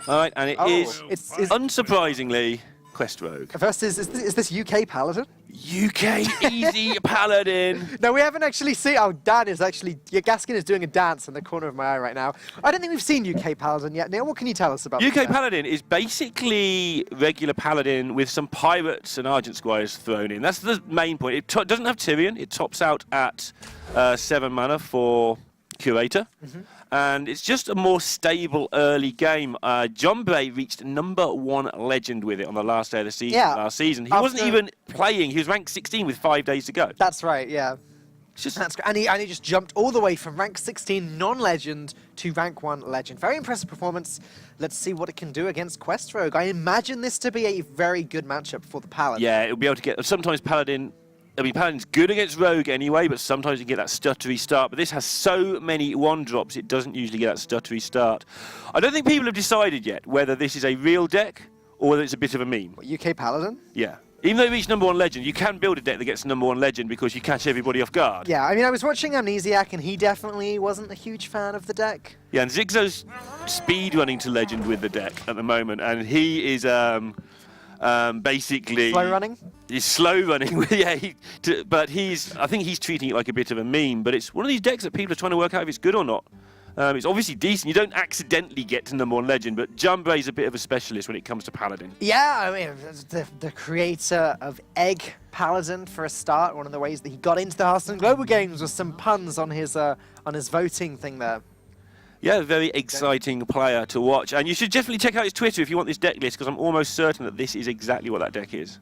All right, and it is It's unsurprisingly Quest Rogue. first is this UK Paladin? UK easy paladin. No, we haven't actually seen. Oh, Dan is actually. Your Gaskin is doing a dance in the corner of my eye right now. I don't think we've seen UK Paladin yet. Neil, what can you tell us about UK Paladin is basically regular paladin with some pirates and Argent Squires thrown in. That's the main point. It doesn't have Tyrion. It tops out at 7 mana for Curator. And it's just a more stable early game. John Bray reached #1 legend with it on the last day of the season last season. He wasn't even playing. He was ranked 16 with 5 days to go. That's right, yeah. Just That's great. And he just jumped all the way from rank 16 non-legend to rank 1 legend. Very impressive performance. Let's see what it can do against Quest Rogue. I imagine this to be a very good matchup for the Paladin. Yeah, it'll be able to get... Sometimes Paladin... I mean, Paladin's good against Rogue anyway, but sometimes you get that stuttery start. But this has so many 1-drops, it doesn't usually get that stuttery start. I don't think people have decided yet whether this is a real deck or whether it's a bit of a meme. What, UK Paladin? Yeah. Even though it reached #1 legend, you can build a deck that gets #1 legend because you catch everybody off guard. Yeah, I mean, I was watching Amnesiac, and he definitely wasn't a huge fan of the deck. Yeah, and Zigzo's speed running to legend with the deck at the moment, and he is basically... Slow running? He's slow running, yeah. But I think he's treating it like a bit of a meme. But it's one of these decks that people are trying to work out if it's good or not. It's obviously decent. You don't accidentally get to #1 legend, but Jumbray's a bit of a specialist when it comes to Paladin. Yeah, I mean, the creator of Egg Paladin for a start. One of the ways that he got into the Hearthstone Global Games was some puns on his voting thing there. Yeah, very exciting player to watch. And you should definitely check out his Twitter if you want this deck list, because I'm almost certain that this is exactly what that deck is.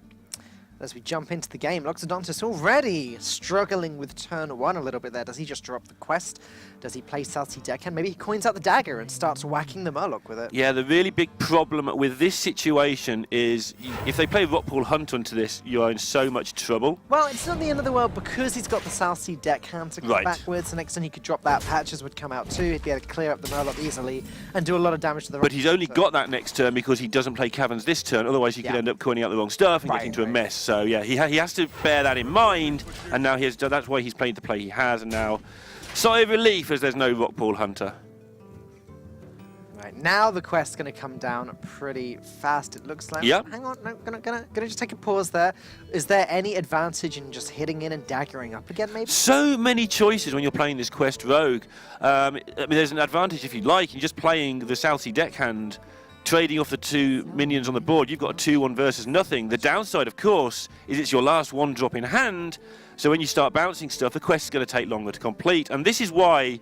As we jump into the game, Loxodontus already struggling with turn 1 a little bit there. Does he just drop the quest? Does he play Salty Deckhand? Maybe he coins out the dagger and starts whacking the Murloc with it. Yeah, the really big problem with this situation is if they play Rockpool Hunt onto this, you're in so much trouble. Well, it's not the end of the world because he's got the Salty Deckhand to come backwards. The next time he could drop that, Patches would come out too. He'd be able to clear up the Murloc easily and do a lot of damage to the But he's only got that next turn because he doesn't play Caverns this turn. Otherwise, he could end up coining out the wrong stuff and get into a mess. So yeah, he has to bear that in mind. And now that's why he's played the play he has. And now, sigh of relief as there's no Rockpool Hunter. Right, now the quest's going to come down pretty fast, it looks like. Yep. Hang on, no, gonna just take a pause there. Is there any advantage in just hitting in and daggering up again, maybe? So many choices when you're playing this Quest Rogue. I mean, there's an advantage if you like. You're just playing the Salty Deckhand, trading off the 2 minions on the board. You've got a 2-1 versus nothing. The downside, of course, is it's your last 1-drop in hand. So when you start bouncing stuff, the quest is going to take longer to complete. And this is why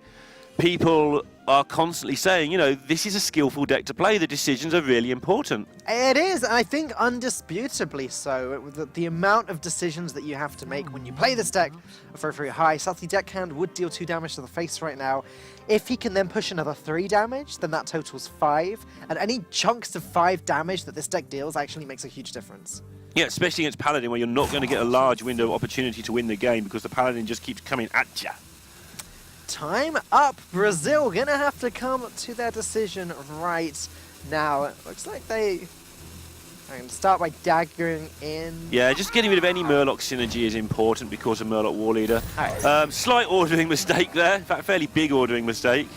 people are constantly saying, you know, this is a skillful deck to play. The decisions are really important. It is, and I think undisputably so. The amount of decisions that you have to make when you play this deck are very, very high. Salty Deckhand would deal 2 damage to the face right now. If he can then push another 3 damage, then that totals 5. And any chunks of 5 damage that this deck deals actually makes a huge difference. Yeah, especially against Paladin, where you're not going to get a large window of opportunity to win the game because the Paladin just keeps coming at ya. Time up. Brazil gonna have to come to their decision right now. It looks like they can start by daggering in. Yeah, just getting rid of any Murloc synergy is important because of Murloc War Leader. Slight ordering mistake there. In fact, fairly big ordering mistake.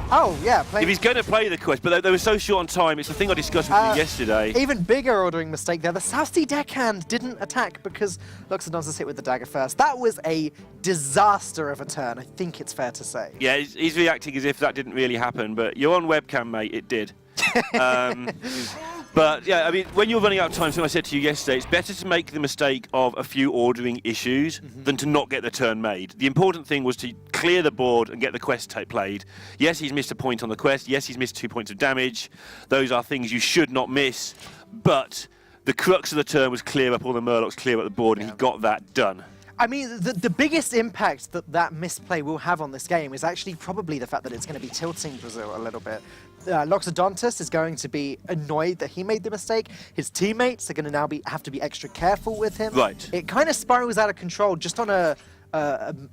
Oh, yeah. If he's going to play the quest, but they were so short on time, it's the thing I discussed with you yesterday. Even bigger ordering mistake there. The Salty Deckhand didn't attack because Loxodontus hit with the dagger first. That was a disaster of a turn, I think it's fair to say. Yeah, he's reacting as if that didn't really happen, but you're on webcam, mate, it did. But yeah, I mean, when you're running out of time, so I said to you yesterday, it's better to make the mistake of a few ordering issues than to not get the turn made. The important thing was to clear the board and get the quest played. Yes, he's missed a point on the quest. Yes, he's missed 2 points of damage. Those are things you should not miss. But the crux of the turn was clear up all the Murlocs, clear up the board, and he got that done. I mean, the biggest impact that misplay will have on this game is actually probably the fact that it's going to be tilting Brazil a little bit. Loxodontus is going to be annoyed that he made the mistake. His teammates are going to now have to be extra careful with him. Right. It kind of spirals out of control just on a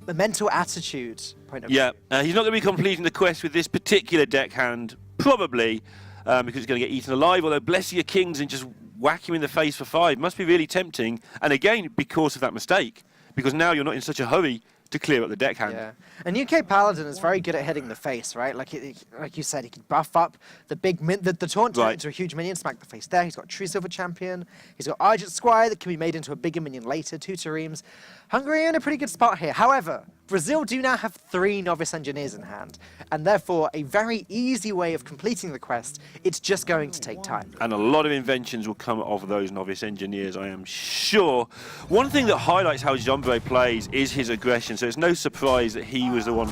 mental attitude point of view. Yeah, he's not going to be completing the quest with this particular deckhand, probably, because he's going to get eaten alive, although bless your kings and just whack him in the face for 5 must be really tempting. And again, because of that mistake. Because now you're not in such a hurry to clear up the deckhand. Yeah, and UK Paladin is very good at hitting the face, right? Like like you said, he could buff up the big the taunt Right. into a huge minion, smack the face there. He's got True Silver Champion. He's got Argent Squire that can be made into a bigger minion later. 2 Tareems. Hungary are in a pretty good spot here. However, Brazil do now have 3 Novice Engineers in hand, and therefore a very easy way of completing the quest. It's just going to take time. And a lot of inventions will come of those Novice Engineers, I am sure. One thing that highlights how Jumbo plays is his aggression, so it's no surprise that he was the one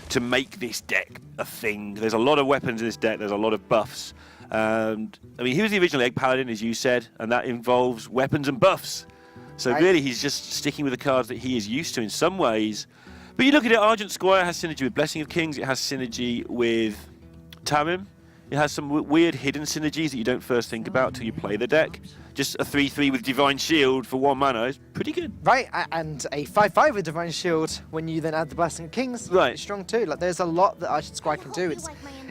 to make this deck a thing. There's a lot of weapons in this deck, there's a lot of buffs. I mean, he was the original Egg Paladin, as you said, and that involves weapons and buffs. So Right. really, he's just sticking with the cards that he is used to in some ways. But you look at it, Argent Squire has synergy with Blessing of Kings, it has synergy with Tarim. It has some weird hidden synergies that you don't first think about till you play the deck. Just a 3/3 with Divine Shield for 1 mana is pretty good. Right, and a 5/5 with Divine Shield when you then add the Blessing of Kings. Right. It's strong too. Like there's a lot that Argent Squire can do.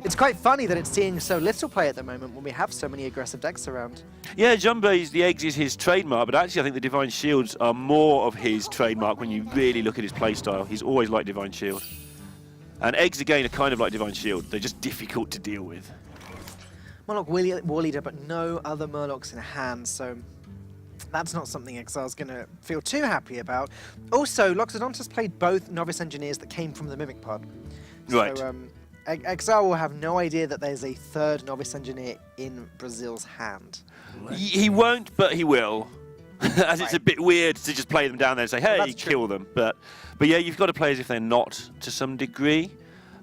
It's quite funny that it's seeing so little play at the moment when we have so many aggressive decks around. Yeah, Jumbo's, the eggs is his trademark, but actually I think the Divine Shields are more of his trademark when you really look at his playstyle. He's always liked Divine Shield. And eggs, again, are kind of like Divine Shield. They're just difficult to deal with. Murloc War Leader, but no other Murlocs in hand, so that's not something Exile's going to feel too happy about. Also, Loxodontus played both Novice Engineers that came from the Mimic Pod. Right. So, Exile will have no idea that there's a 3rd Novice Engineer in Brazil's hand. He won't, but he will. As it's a bit weird to just play them down there and say, hey, That's true. kill them. But yeah, you've got to play as if they're not to some degree.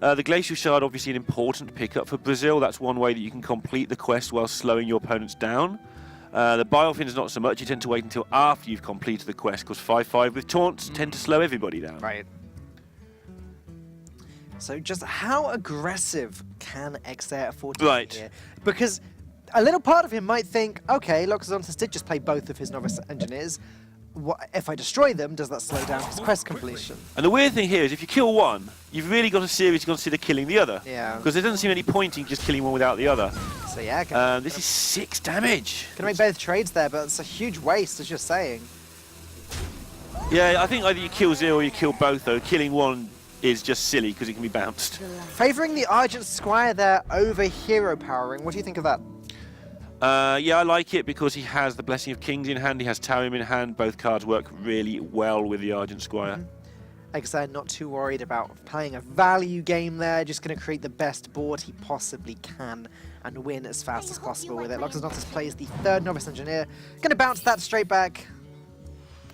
The Glacial Shard, obviously an important pickup for Brazil. That's one way that you can complete the quest while slowing your opponents down. The Biofin is not so much. You tend to wait until after you've completed the quest, because 5/5 with taunts tend to slow everybody down. Right. So just how aggressive can Exile afford to Right. be here? Because a little part of him might think, okay, Loxodontus did just play both of his Novice Engineers. What, if I destroy them, does that slow down his quest completion? And the weird thing here is if you kill one, you've really got to seriously consider killing the other. Yeah. Because there doesn't seem any point in just killing one without the other. So yeah, This is 6 damage. Gonna make both trades there, but it's a huge waste, as you're saying. Yeah, I think either you kill 0 or you kill both, though. Killing one is just silly because it can be bounced. Favouring the Argent Squire there over hero powering. What do you think of that? Yeah, I like it because he has the Blessing of Kings in hand, he has Tarim in hand. Both cards work really well with the Argent Squire. Like I said, not too worried about playing a value game there, just going to create the best board he possibly can and win as fast as possible with it. Loxodontus plays the 3rd Novice Engineer, going to bounce that straight back.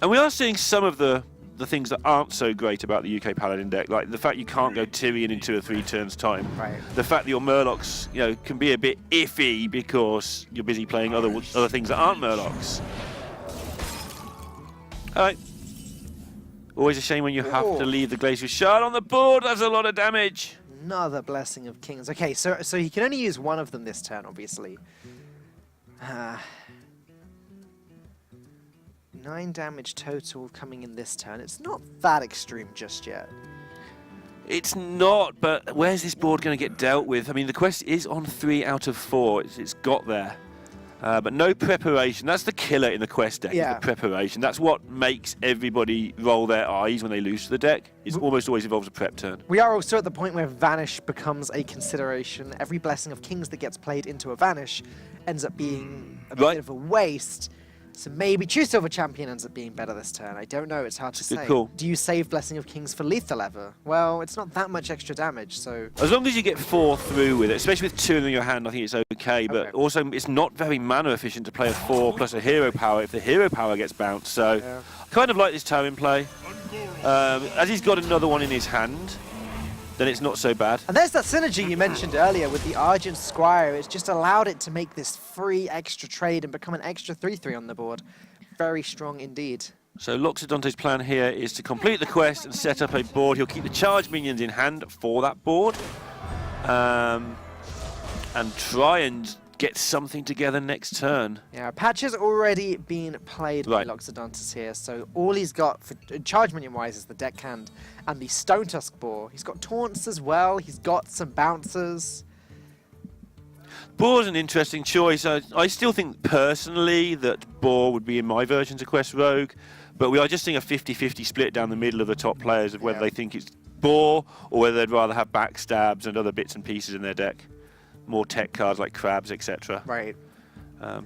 And we are seeing some of the things that aren't so great about the UK Paladin deck, like the fact you can't go Tyrion in 2 or 3 turns time. Right. The fact that your Murlocs, can be a bit iffy because you're busy playing other things that aren't Murlocs. All right. Always a shame when you have to leave the Glacial Shard on the board. That's a lot of damage. Another Blessing of Kings. Okay, so he can only use one of them this turn, obviously. 9 damage total coming in this turn. It's not that extreme just yet. It's not, but where's this board going to get dealt with? I mean, the quest is on 3 out of 4. It's got there. But no preparation. That's the killer in the quest deck, is the preparation. That's what makes everybody roll their eyes when they lose to the deck. It almost always involves a prep turn. We are also at the point where Vanish becomes a consideration. Every Blessing of Kings that gets played into a Vanish ends up being a bit of a waste. So maybe True Silver Champion ends up being better this turn. I don't know, it's hard to say. Cool. Do you save Blessing of Kings for lethal ever? Well, it's not that much extra damage, so... As long as you get 4 through with it, especially with 2 in your hand, I think it's okay. But also, it's not very mana efficient to play a 4 plus a hero power if the hero power gets bounced. So, I kind of like this Tarim play. As he's got another one in his hand, then it's not so bad. And there's that synergy you mentioned earlier with the Argent Squire. It's just allowed it to make this free extra trade and become an extra 3/3 on the board. Very strong indeed. So Loxodonte's plan here is to complete the quest and set up a board. He'll keep the charge minions in hand for that board. And try and get something together next turn. Yeah, Patch has already been played by Loxodontus here, so all he's got for charge minion-wise is the deckhand and the Stone Tusk Boar. He's got taunts as well, he's got some bouncers. Boar's an interesting choice. I still think personally that Boar would be in my versions of Quest Rogue, but we are just seeing a 50-50 split down the middle of the top players of whether they think it's Boar or whether they'd rather have backstabs and other bits and pieces in their deck. More tech cards like crabs, etc. Right.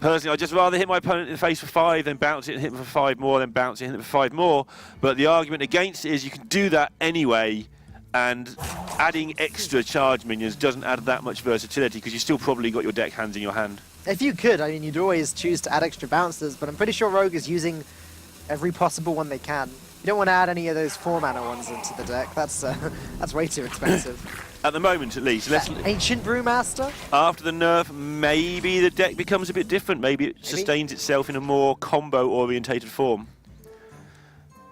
Personally, I'd just rather hit my opponent in the face for 5, then bounce it and hit them for 5 more, then bounce it and hit them for 5 more. But the argument against it is you can do that anyway, and adding extra charge minions doesn't add that much versatility because you've still probably got your deck hands in your hand. If you could, I mean, you'd always choose to add extra bouncers, but I'm pretty sure Rogue is using every possible one they can. You don't want to add any of those 4-mana ones into the deck. That's way too expensive. At the moment, at least. Ancient Brewmaster? After the nerf, maybe the deck becomes a bit different. Maybe it sustains itself in a more combo-orientated form.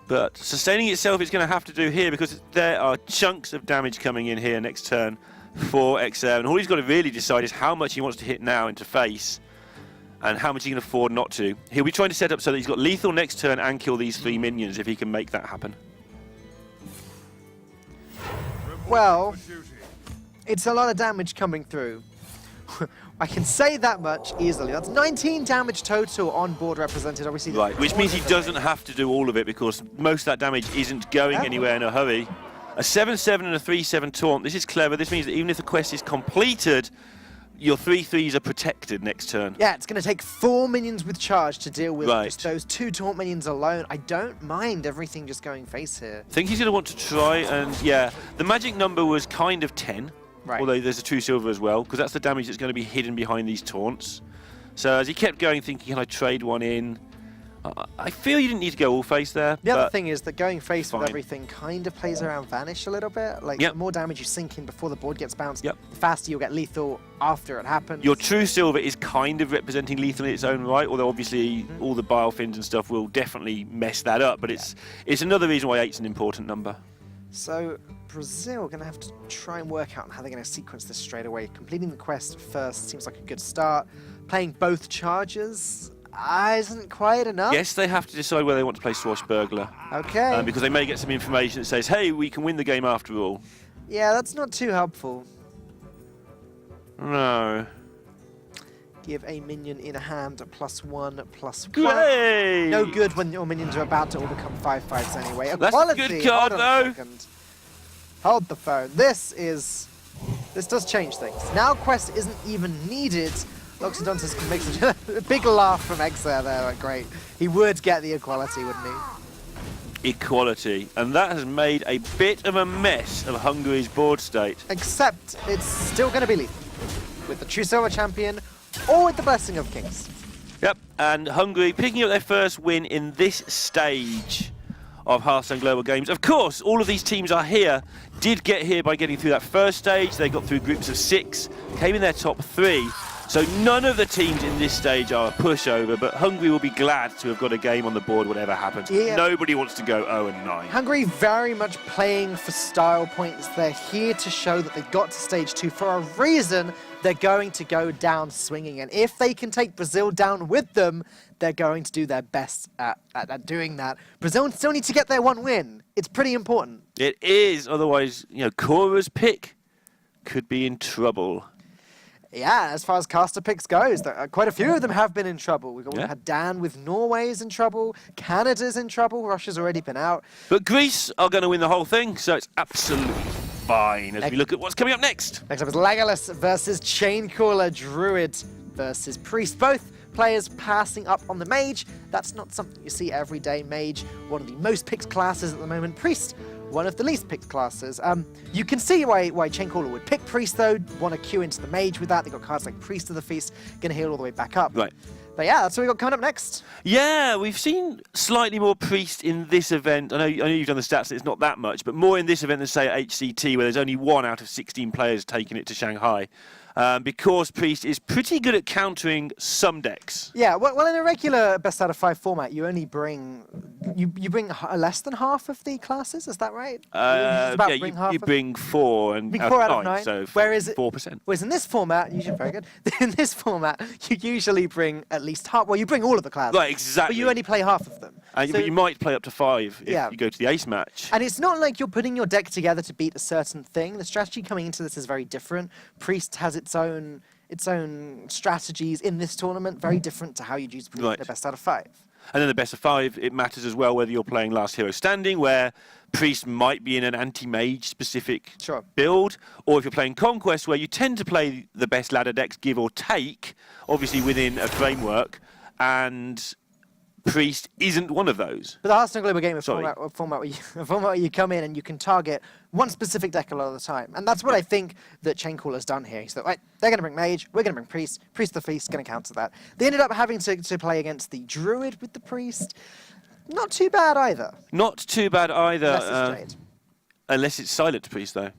But sustaining itself is going to have to do here because there are chunks of damage coming in here next turn for XR. And all he's got to really decide is how much he wants to hit now into face and how much he can afford not to. He'll be trying to set up so that he's got lethal next turn and kill these 3 minions if he can make that happen. Well, it's a lot of damage coming through. I can say that much easily. That's 19 damage total on board represented, obviously. Right, which means he doesn't have to do all of it because most of that damage isn't going anywhere in a hurry. A 7-7 and a 3-7 taunt. This is clever. This means that even if the quest is completed, your 3/3s are protected next turn. Yeah, it's going to take 4 minions with charge to deal with just those 2 taunt minions alone. I don't mind everything just going face here. I think he's going to want to try and, yeah, the magic number was kind of 10. Right. Although there's a true silver as well, because that's the damage that's going to be hidden behind these taunts. So as he kept going, thinking, can I trade one in? I feel you didn't need to go all face there. The other thing is that going face with everything kind of plays around Vanish a little bit. Like, the more damage you sink in before the board gets bounced, the faster you'll get lethal after it happens. Your true silver is kind of representing lethal in its own right, although obviously all the bile fins and stuff will definitely mess that up. But it's another reason why 8's an important number. So Brazil are going to have to try and work out how they're going to sequence this straight away. Completing the quest first seems like a good start. Playing both charges isn't quite enough. Yes, they have to decide whether they want to play Swashbuckler. Okay. Because they may get some information that says, hey, we can win the game after all. Yeah, that's not too helpful. No. Give a minion in a hand +1/+1. Great! No good when your minions are about to all become 5/5s anyway. That's a good card, though. Hold the phone. This does change things. Now quest isn't even needed. Loxodontus can make such a big laugh from Exer there. Like, great. He would get the equality, wouldn't he? Equality. And that has made a bit of a mess of Hungary's board state. Except it's still going to be lethal. With the True Silver Champion or with the Blessing of Kings. Yep, and Hungary picking up their first win in this stage of Hearthstone Global Games. Of course, all of these teams did get here by getting through that first stage. They got through groups of 6, came in their top 3. So none of the teams in this stage are a pushover, but Hungary will be glad to have got a game on the board whatever happens. Yeah. Nobody wants to go 0-9. Hungary very much playing for style points. They're here to show that they got to stage 2 for a reason. They're going to go down swinging, and if they can take Brazil down with them, they're going to do their best at doing that. Brazil still need to get their 1 win. It's pretty important. It is, otherwise, Cora's pick could be in trouble. Yeah, as far as caster picks goes, quite a few of them have been in trouble. We've had Dan with Norway's in trouble, Canada's in trouble, Russia's already been out. But Greece are going to win the whole thing, so it's absolutely fine as we look at what's coming up next. Next up is Legolas versus Chaincaller, Druid versus Priest. Both players passing up on the Mage. That's not something you see every day. Mage, one of the most picked classes at the moment. Priest, one of the least picked classes. You can see why Chaincaller would pick Priest, though. Want to queue into the Mage with that. They've got cards like Priest of the Feast, going to heal all the way back up. Right. But yeah, that's what we got coming up next. Yeah, we've seen slightly more Priest in this event. I know you've done the stats, it's not that much, but more in this event than, say, at HCT, where there's only 1 out of 16 players taking it to Shanghai. Because Priest is pretty good at countering some decks. Yeah, well, in a regular best out of 5 format, you only bring you bring less than half of the classes. Is that right? You bring 4 and 4 out of 9. So whereas 4%. Whereas in this format, usually very good. In this format, you usually bring at least half. Well, you bring all of the classes. Right, exactly. But you only play half of them. But you might play up to 5 if you go to the ace match. And it's not like you're putting your deck together to beat a certain thing. The strategy coming into this is very different. Priest has its own strategies in this tournament, very different to how you'd use the best out of 5. And then the best of 5, it matters as well whether you're playing Last Hero Standing, where Priest might be in an anti-mage specific build, or if you're playing Conquest, where you tend to play the best ladder decks, give or take, obviously within a framework, and Priest isn't one of those. But the Hearthstone Global Game is a format where you come in and you can target one specific deck a lot of the time. And that's what I think that Chaincaller has done here. He said, right, they're going to bring Mage, we're going to bring Priest, Priest the Feast, going to counter that. They ended up having to play against the Druid with the Priest. Not too bad either. Not too bad either. Unless it's Jade. Unless it's Silent Priest, though.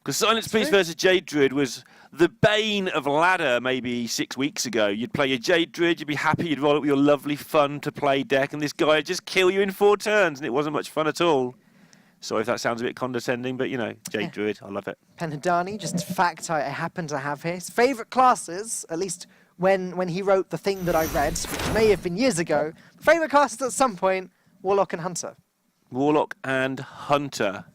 Because Silent Priest versus Jade Druid was the bane of ladder maybe 6 weeks ago. You'd play your Jade Druid, you'd be happy, you'd roll up with your lovely fun-to-play deck, and this guy would just kill you in 4 turns, and it wasn't much fun at all. Sorry if that sounds a bit condescending, but, you know, Jade Druid, I love it. Penhidani, just a fact I happen to have here. His favourite classes, at least when he wrote the thing that I read, which may have been years ago, favourite classes at some point, Warlock and Hunter. Warlock and Hunter.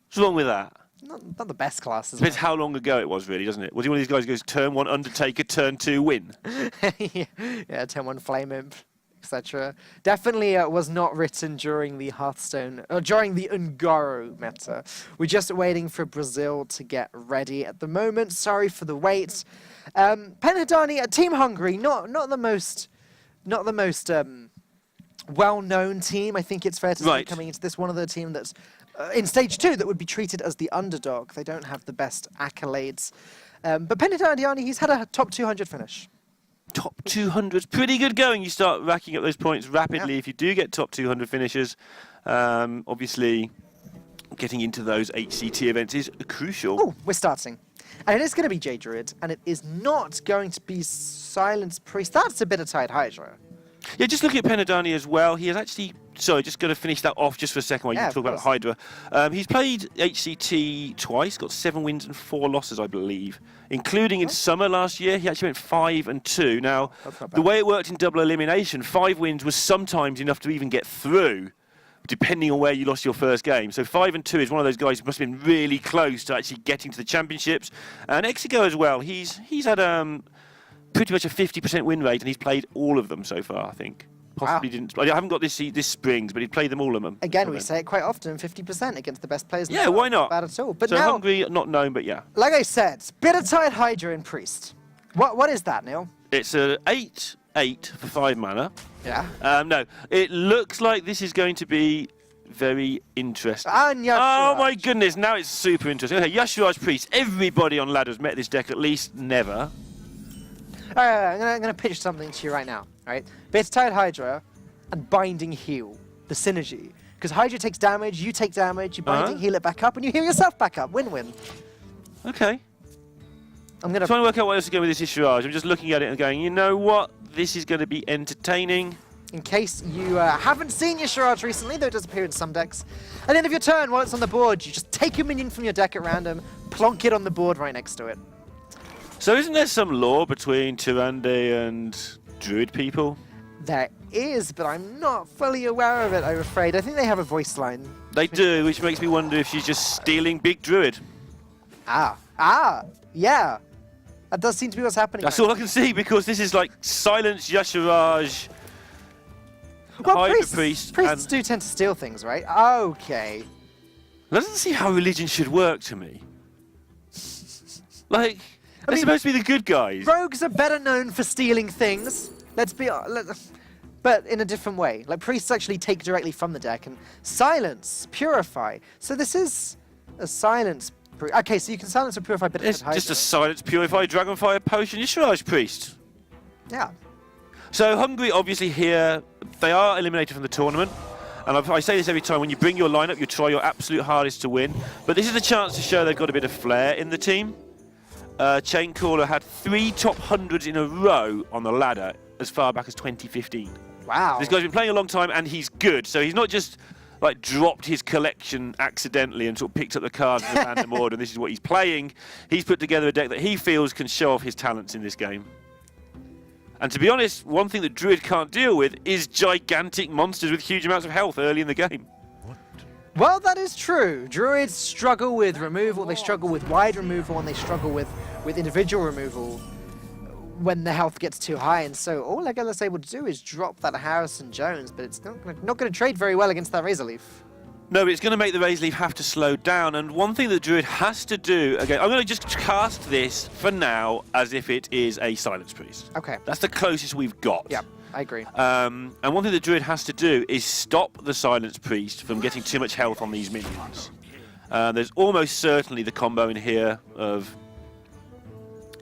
What's wrong with that? Not the best classes. Depends how long ago it was, really, doesn't it? Was he one of these guys who goes turn 1 Undertaker, turn 2 win? Yeah, turn 1 Flame Imp, etc. Definitely was not written during the Hearthstone, or during the Ungoro meta. We're just waiting for Brazil to get ready at the moment. Sorry for the wait. Penhidani, Team Hungary, not the most well-known team. I think it's fair to say coming into this, one of the team that's in stage 2 that would be treated as the underdog. They don't have the best accolades. But Penhidani, he's had a top 200 finish. Top 200, pretty good going. You start racking up those points rapidly if you do get top 200 finishes. Obviously, getting into those HCT events is crucial. Oh, we're starting. And it is going to be Jade Druid, and it is not going to be Silence Priest. That's a bit of Tide Hydra. Yeah, just looking at Penhidani as well, he has actually... Sorry, just going to finish that off just for a second while you talk about Hydra. He's played HCT twice, got 7 wins and 4 losses, I believe, including in summer last year. He actually went 5-2. Now, the way it worked in double elimination, 5 wins was sometimes enough to even get through, depending on where you lost your first game. So 5-2 is one of those guys who must have been really close to actually getting to the championships. And Exigo as well, he's had pretty much a 50% win rate, and he's played all of them so far, I think. Possibly didn't. I haven't got this Springs, but he played them all of them. Again, we say it quite often, 50% against the best players. Yeah, why not? Bad at all. But so now, Hungary, not known, but yeah. Like I said, bit of Tide Hydra and Priest. What is that, Neil? It's a 8/8 for 5 mana. Yeah. No, it looks like this is going to be very interesting. And Yashiraj. Oh my goodness, now it's super interesting. Okay, Yashiraj Priest. Everybody on ladder's met this deck at least never. All right, I'm going to pitch something to you right now. Right? Bit of Tide Hydra and Binding Heal, the synergy. Because Hydra takes damage, you take damage, you Binding Heal it back up, and you heal yourself back up. Win-win. Okay. I'm trying to work out what else to go with this Yashiraj. I'm just looking at it and going, you know what? This is going to be entertaining. In case you haven't seen Yashiraj recently, though it does appear in some decks, at the end of your turn, while it's on the board, you just take a minion from your deck at random, plonk it on the board right next to it. So isn't there some lore between Tyrande and Druid people? There is, but I'm not fully aware of it, I'm afraid. I think they have a voice line. They do, which makes me wonder if she's just stealing Big Druid. Yeah. That does seem to be what's happening. That's all I can see, because this is like Silence, Yashiraj, Hydra Priest. Priests do tend to steal things, right? Okay. That doesn't see how religion should work to me. Like, they're supposed to be the good guys. Rogues are better known for stealing things. But in a different way. Like, priests actually take directly from the deck and silence, purify. So this is a silence. Okay, so you can silence or purify, but it's just a silence, purify, dragonfire potion, Yashiraj Priest. Yeah. So Hungary, obviously here, they are eliminated from the tournament. And I say this every time, when you bring your lineup, you try your absolute hardest to win. But this is a chance to show they've got a bit of flair in the team. Chaincaller had 3 top 100s in a row on the ladder as far back as 2015. Wow. This guy's been playing a long time, and he's good. So he's not just like dropped his collection accidentally and sort of picked up the cards in a random order, and this is what he's playing. He's put together a deck that he feels can show off his talents in this game. And to be honest, one thing that Druid can't deal with is gigantic monsters with huge amounts of health early in the game. Well, that is true. Druids struggle with removal, they struggle with wide removal, and they struggle with individual removal when the health gets too high. And so all Legolas able to do is drop that Harrison Jones, but it's not going to trade very well against that Razor Leaf. No, but it's going to make the Razor Leaf have to slow down. And one thing the Druid has to do, again, I'm going to just cast this for now as if it is a Silence Priest. Okay. That's the closest we've got. Yeah, I agree. And one thing the Druid has to do is stop the Silence Priest from getting too much health on these minions. There's almost certainly the combo in here of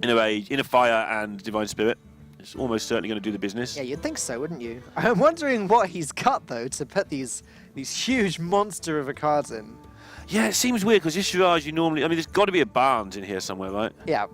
Inner Rage, Inner Fire, and Divine Spirit. It's almost certainly going to do the business. Yeah, you'd think so, wouldn't you? I'm wondering what he's got, though, to put these huge monster of a cards in. Yeah, it seems weird because Ishiraj, you normally... I mean, there's got to be a Barnes in here somewhere, right? Yeah.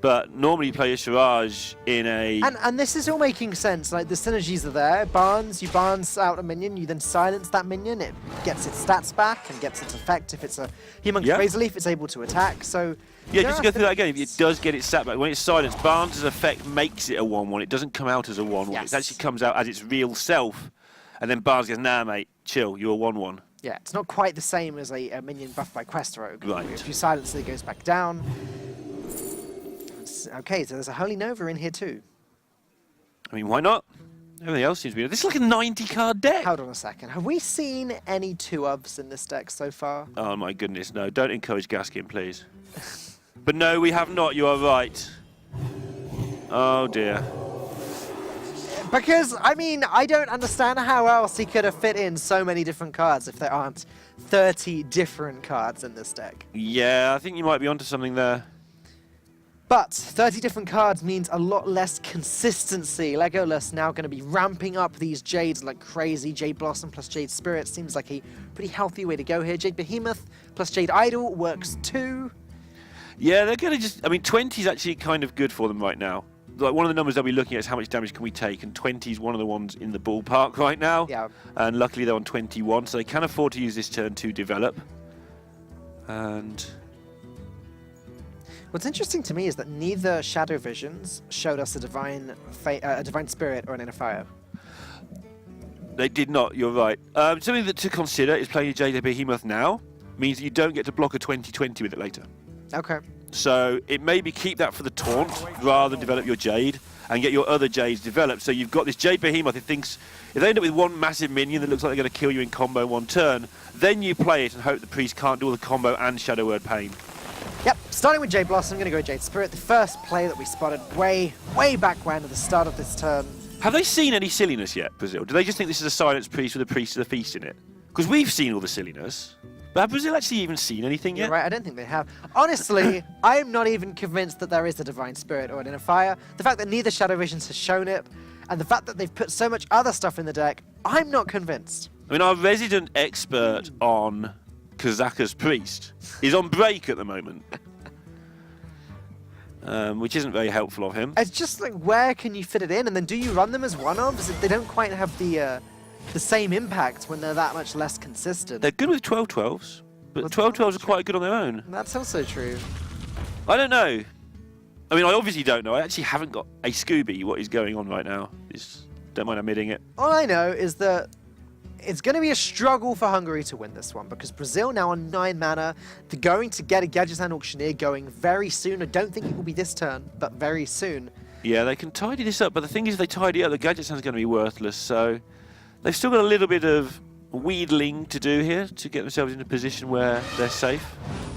But normally you play Ishiraj in a... And this is all making sense. Like, the synergies are there. Barnes, you Barnes out a minion, you then silence that minion. It gets its stats back and gets its effect. If it's a Humongous Razor Leaf, it's able to attack. So... Yeah, just to go through that again, it does get its stat back. When it's silenced, Barnes' effect makes it a 1-1. It doesn't come out as a 1-1. Yes. It actually comes out as its real self. And then Barnes goes, nah, mate, chill, you're a 1-1. Yeah, it's not quite the same as a minion buffed by Quest Rogue. Right. If you silence it, it goes back down. Okay, so there's a Holy Nova in here too. I mean, why not? Everything else seems to be... This is like a 90-card deck. Hold on a second. Have we seen any 2-ofs in this deck so far? Oh, my goodness, no. Don't encourage Gaskin, please. But no, we have not. You are right. Oh, dear. Because, I mean, I don't understand how else he could have fit in so many different cards if there aren't 30 different cards in this deck. Yeah, I think you might be onto something there. But 30 different cards means a lot less consistency. Legolas now going to be ramping up these Jades like crazy. Jade Blossom plus Jade Spirit seems like a pretty healthy way to go here. Jade Behemoth plus Jade Idol works too. Yeah, they're going to just... I mean, 20 is actually kind of good for them right now. Like, one of the numbers they'll be looking at is how much damage can we take, and 20 is one of the ones in the ballpark right now. Yeah. And luckily they're on 21, so they can afford to use this turn to develop. And... What's interesting to me is that neither Shadow Visions showed us a Divine Spirit or an Inner Fire. They did not, you're right. Something that to consider is playing a Jade Behemoth now means that you don't get to block a 20/20 with it later. Okay. So it maybe keep that for the taunt rather than develop your Jade and get your other Jades developed. So you've got this Jade Behemoth. It thinks if they end up with one massive minion that looks like they're going to kill you in combo one turn, then you play it and hope the priest can't do all the combo and Shadow Word Pain. Yep, starting with Jade Blossom, I'm going to go Jade Spirit. The first play that we spotted way back when at the start of this turn. Have they seen any silliness yet, Brazil? Do they just think this is a Silence Priest with a Priest of the Feast in it? Because we've seen all the silliness. But have Brazil actually even seen anything yet? You're right, I don't think they have. Honestly, I'm not even convinced that there is a Divine Spirit or an Inner Fire. The fact that neither Shadow Visions has shown it, and the fact that they've put so much other stuff in the deck, I'm not convinced. I mean, our resident expert on Kazaka's Priest is on break at the moment. Which isn't very helpful of him. It's just like, where can you fit it in? And then do you run them as one-offs? They don't quite have the same impact when they're that much less consistent. They're good with 12/12s, but 12/12s are quite good on their own. That's also true. I don't know. I mean, I obviously don't know. I actually haven't got a Scooby what is going on right now. Don't mind admitting it. All I know is that it's going to be a struggle for Hungary to win this one because Brazil now on 9 mana. They're going to get a Gadgetzan Auctioneer going very soon. I don't think it will be this turn, but very soon. Yeah, they can tidy this up, but the thing is, if they tidy up, the Gadgetzan's going to be worthless, so they've still got a little bit of wheedling to do here to get themselves in a position where they're safe.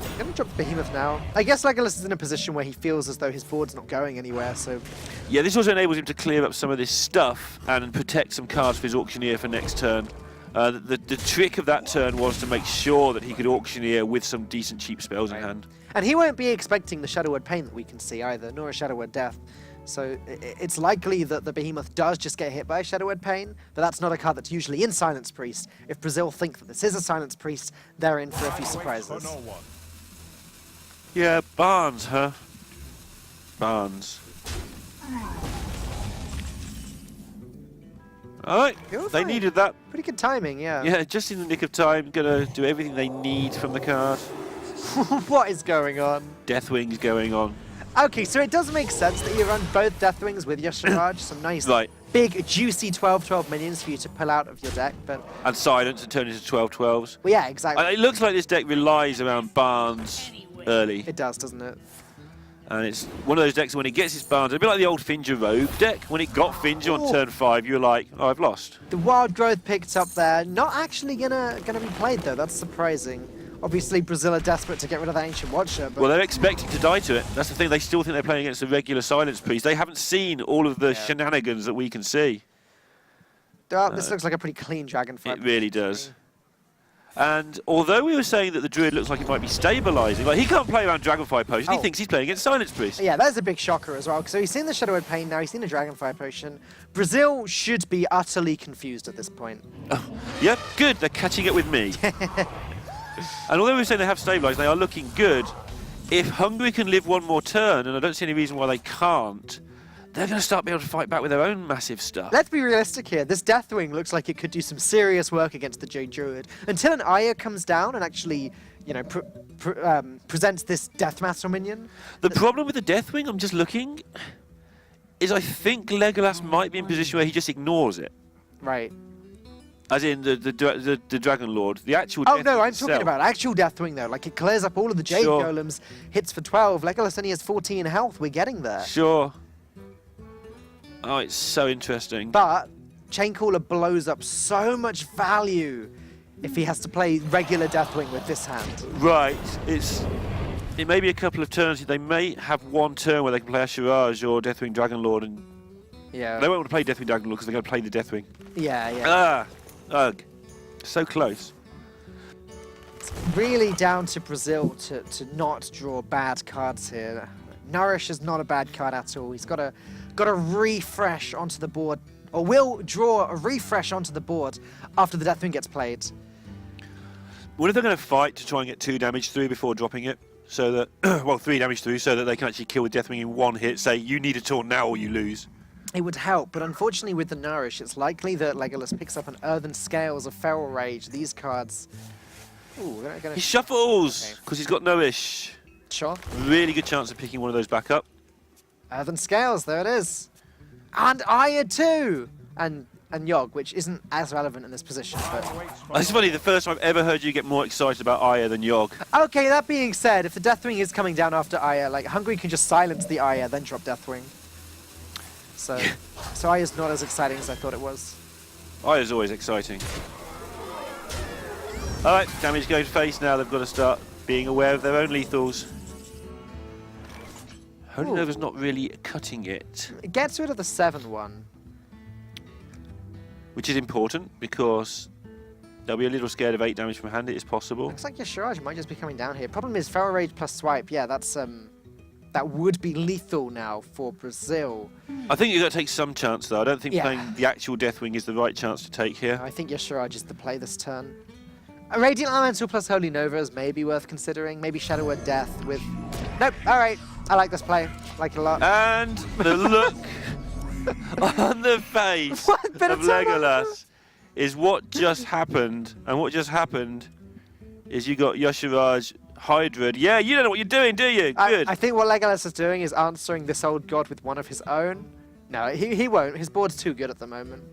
I'm going to drop Behemoth now. I guess Legolas is in a position where he feels as though his board's not going anywhere, so... Yeah, this also enables him to clear up some of this stuff and protect some cards for his Auctioneer for next turn. The trick of that turn was to make sure that he could Auctioneer with some decent cheap spells in hand. And he won't be expecting the Shadow Word Pain that we can see either, nor a Shadow Word Death. So it's likely that the Behemoth does just get hit by a Shadow Word Pain, but that's not a card that's usually in Silence Priest. If Brazil think that this is a Silence Priest, they're in for a few surprises. Yeah, Barnes, huh? Barnes. Alright, they needed that. Pretty good timing, yeah. Yeah, just in the nick of time, gonna do everything they need from the card. What is going on? Deathwing's going on. Okay, so it does make sense that you run both Deathwings with your Shiraj, some nice big, juicy 12/12 minions for you to pull out of your deck. But And silence and turn into 12/12s. well, yeah, exactly. It looks like this deck relies around Barnes early. It does, doesn't it? And it's one of those decks when it gets its Barnes, a bit like the old Finger Rogue deck. When it got Finger on turn 5, you're like, oh, I've lost. The wild growth picked up there. Not actually gonna be played though. That's surprising. Obviously, Brazil are desperate to get rid of that Ancient Watcher. But Well, they're expecting to die to it. That's the thing. They still think they're playing against a regular Silence Priest. They haven't seen all of the shenanigans that we can see. this looks like a pretty clean Dragonfly. It really does. And although we were saying that the Druid looks like it might be stabilising, like he can't play around Dragonfly Potion, he thinks he's playing against Silence Priest. Yeah, that's a big shocker as well. So he's seen the Shadowwood Pain now, he's seen the Dragonfly Potion. Brazil should be utterly confused at this point. Oh, yep, good. They're catching up with me. And although we were saying they have stabilised, they are looking good. If Hungary can live one more turn, and I don't see any reason why they can't, they're going to start being able to fight back with their own massive stuff. Let's be realistic here. This Deathwing looks like it could do some serious work against the Jade Druid. Until an Aya comes down and actually, you know, presents this Death Master minion. The problem with the Deathwing, I'm just looking, is I think Legolas might be in a position where he just ignores it. Right. As in the Dragonlord. The actual Oh, Deathwing no, I'm itself. talking about actual Deathwing, though. Like, it clears up all of the Jade Sure. Golems, hits for 12. Legolas only has 14 health. We're getting there. Sure. Oh, it's so interesting. But Chaincaller blows up so much value if he has to play regular Deathwing with this hand. Right. It may be a couple of turns. They may have one turn where they can play Asherage or Deathwing Dragonlord, and Yeah. they won't want to play Deathwing Dragonlord because they're going to play the Deathwing. Yeah, yeah. Ah, ugh. So close. It's really down to Brazil to not draw bad cards here. Nourish is not a bad card at all. He's got a refresh onto the board, or will draw a refresh onto the board after the Deathwing gets played. What if they're going to fight to try and get 2 damage through before dropping it? So that, well, 3 damage through, so that they can actually kill the Deathwing in one hit. Say, you need a taunt now or you lose. It would help, but unfortunately with the Nourish, it's likely that Legolas picks up an Earthen Scales, a Feral Rage. These cards... Ooh, He shuffles, because he's got Nourish. Sure. Really good chance of picking one of those back up. Earthen Scales, there it is. And Aya too! And Yogg, which isn't as relevant in this position, but... It's funny, the first time I've ever heard you get more excited about Aya than Yogg. Okay, that being said, if the Deathwing is coming down after Aya, like, Hungary can just silence the Aya, then drop Deathwing. So Aya's not as exciting as I thought it was. Aya's always exciting. Alright, damage going to face now. They've got to start being aware of their own lethals. Holy Nova's not really cutting it. It gets rid of the 7-1. Which is important, because they'll be a little scared of 8 damage from hand. It is possible. Looks like your Shiraj might just be coming down here. Problem is, Feral Rage plus Swipe, yeah, that's that would be lethal now for Brazil. I think you've got to take some chance, though. I don't think playing the actual Deathwing is the right chance to take here. I think your Shiraj is the play this turn. A Radiant Elemental plus Holy Nova is maybe worth considering. Maybe Shadow Word Death with... Nope, alright. I like this play. Like it a lot. And the look on the face of Legolas is what just happened. And what just happened is you got Yosharaj Hydra. Yeah, you don't know what you're doing, do you? Good. I think what Legolas is doing is answering this old god with one of his own. No, he won't. His board's too good at the moment.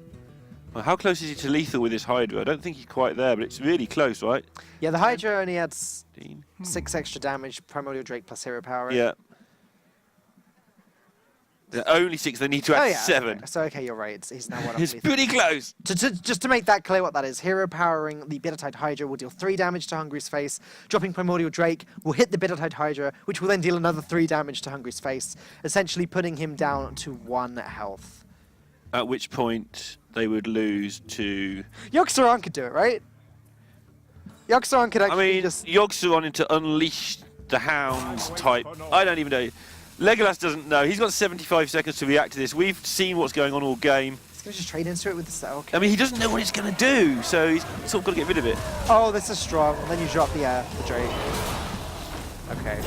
Well, how close is he to lethal with this Hydra? I don't think he's quite there, but it's really close, right? Yeah, the Hydra only adds 6 extra damage, Primordial Drake plus Hero Power. Yeah. They're only 6, they need to add 7. Okay. So, okay, you're right. He's now one up. It's pretty close. Just to make that clear what that is, Hero Powering the Bittertide Hydra will deal 3 damage to Hungary's face. Dropping Primordial Drake will hit the Bittertide Hydra, which will then deal another 3 damage to Hungary's face, essentially putting him down to 1 health. At which point they would lose to... Yogg-saron could do it, right? Yogg-saron could actually just... Yogg-saron into Unleash the Hounds type. I don't even know. Legolas doesn't know. He's got 75 seconds to react to this. We've seen what's going on all game. He's going to just trade into it with the cell. Okay. I mean, he doesn't know what he's going to do, so he's sort of got to get rid of it. Oh, this is strong. Then you drop the Drake. Okay.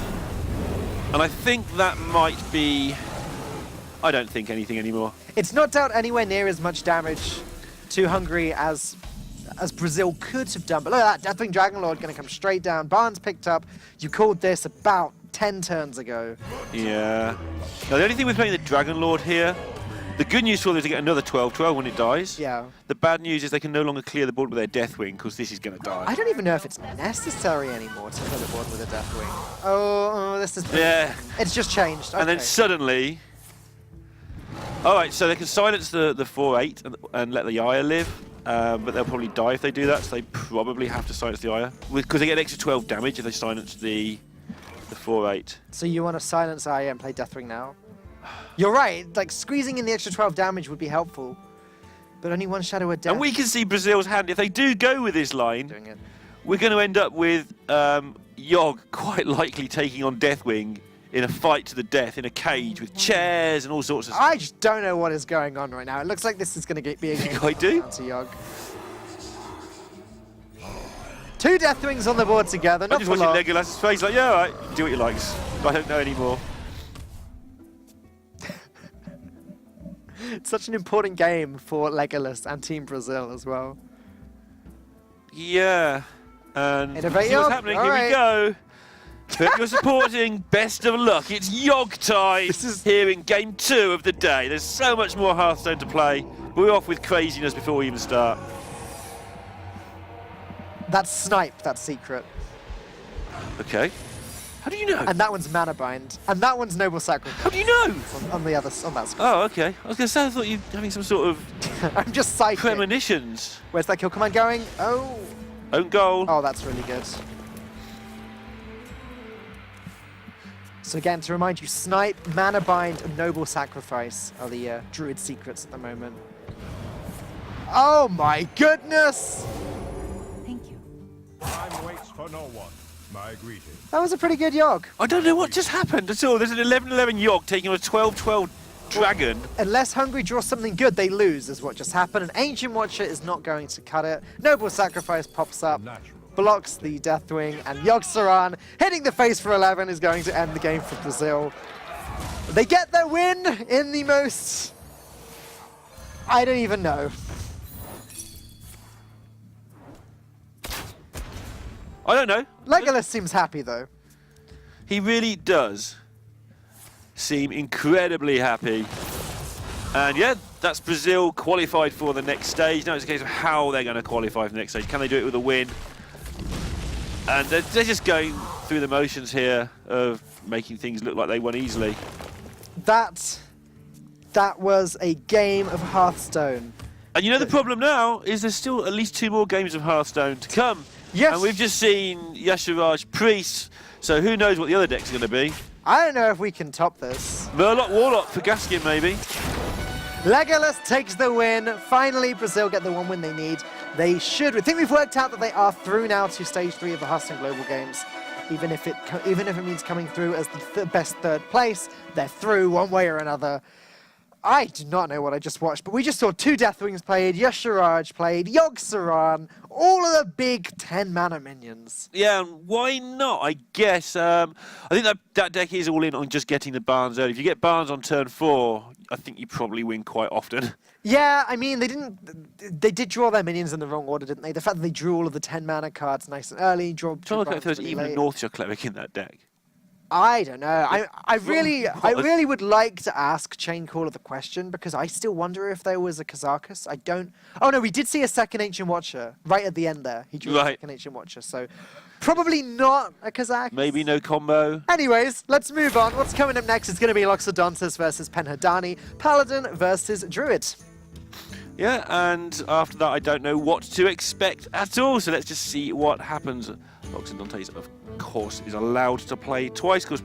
And I think that might be... I don't think anything anymore. It's not dealt anywhere near as much damage to Hungary as Brazil could have done. But look at that, Deathwing Dragonlord going to come straight down. Barnes picked up. You called this about 10 turns ago. Yeah. Now, the only thing with playing the Dragonlord here The good news for them is they get another 12/12 when it dies. Yeah. The bad news is they can no longer clear the board with their deathwing because this is going to die. I don't even know if it's necessary anymore to fill the board with a deathwing. Oh, this is... Yeah. It's just changed. Okay. And then suddenly... Alright, so they can silence the 4/8 and let the Ire live, but they'll probably die if they do that, so they probably have to silence the Ire. Because they get an extra 12 damage if they silence the 4/8. So you want to silence Aya and play Deathwing now? You're right, like squeezing in the extra 12 damage would be helpful. But only one Shadow of Death. And we can see Brazil's hand. If they do go with this line, doing it. we're going to end up with Yogg quite likely taking on Deathwing in a fight to the death in a cage with chairs and all sorts of stuff. I just don't know what is going on right now. It looks like this is going to be a game I do. to Yogg. 2 Deathwings on the board together. I'm Not just for watching long. Legolas's face like, yeah, alright, do what you like. I don't know anymore. It's such an important game for Legolas and Team Brazil as well. Yeah. And Innovate see what's Yogg. happening. All Here right. we go. If you're supporting, best of luck. It's Yogg time here in game 2 of the day. There's so much more Hearthstone to play. We're off with craziness before we even start. That's Snipe, that's secret. Okay. How do you know? And that one's Mana Bind. And that one's Noble Sacrifice. How do you know? On the other, on that screen. Oh, okay. I was going to say, I thought you were having some sort of I'm just psychic. premonitions. Where's that kill command going? Oh. Own goal. Oh, that's really good. So again, to remind you, Snipe, Mana Bind, and Noble Sacrifice are the Druid secrets at the moment. Oh my goodness! Thank you. Time waits for no one. My greeting. That was a pretty good Yogg. I don't know what just happened at all. There's an 11/11 Yogg taking on a 12/12 dragon. Unless Hungary draws something good, they lose, is what just happened. An Ancient Watcher is not going to cut it. Noble Sacrifice pops up, Natural. blocks the Deathwing, and yogg-saron, hitting the face for 11, is going to end the game for Brazil. They get their win in the most... I don't even know. I don't know. Legolas seems happy, though. He really does seem incredibly happy. And yeah, that's Brazil qualified for the next stage. Now it's a case of how they're going to qualify for the next stage. Can they do it with a win? And they're just going through the motions here of making things look like they won easily. That was a game of Hearthstone. And you know the problem now is there's still at least 2 more games of Hearthstone to come. Yes. And we've just seen Yasharaj Priest, so who knows what the other deck's going to be. I don't know if we can top this. Murloc Warlock for Gaskin, maybe. Legolas takes the win. Finally, Brazil get the 1 win they need. They should. I think we've worked out that they are through now to Stage 3 of the Hearthstone Global Games. Even if it means coming through as the best 3rd place, they're through one way or another. I do not know what I just watched, but we just saw 2 Deathwings played, Yasharaj played, yogg-saron, all of the big 10 mana minions. Yeah, and why not? I guess. I think that deck is all in on just getting the Barnes early. If you get Barnes on turn 4, I think you probably win quite often. Yeah, I mean, they did draw their minions in the wrong order, didn't they? The fact that they drew all of the 10 mana cards nice and early, draw Trying to look if there's really even a late. Northshire Cleric in that deck. I don't know. I really would like to ask Chain Caller the question, because I still wonder if there was a Kazakus. I don't... Oh no, we did see a second Ancient Watcher right at the end there. He drew a second Ancient Watcher, so probably not a Kazakus. Maybe no combo. Anyways, let's move on. What's coming up next is going to be Loxodontus versus Penhadani, Paladin versus Druid. Yeah, and after that I don't know what to expect at all, so let's just see what happens. Loxodontes, of course, is allowed to play twice because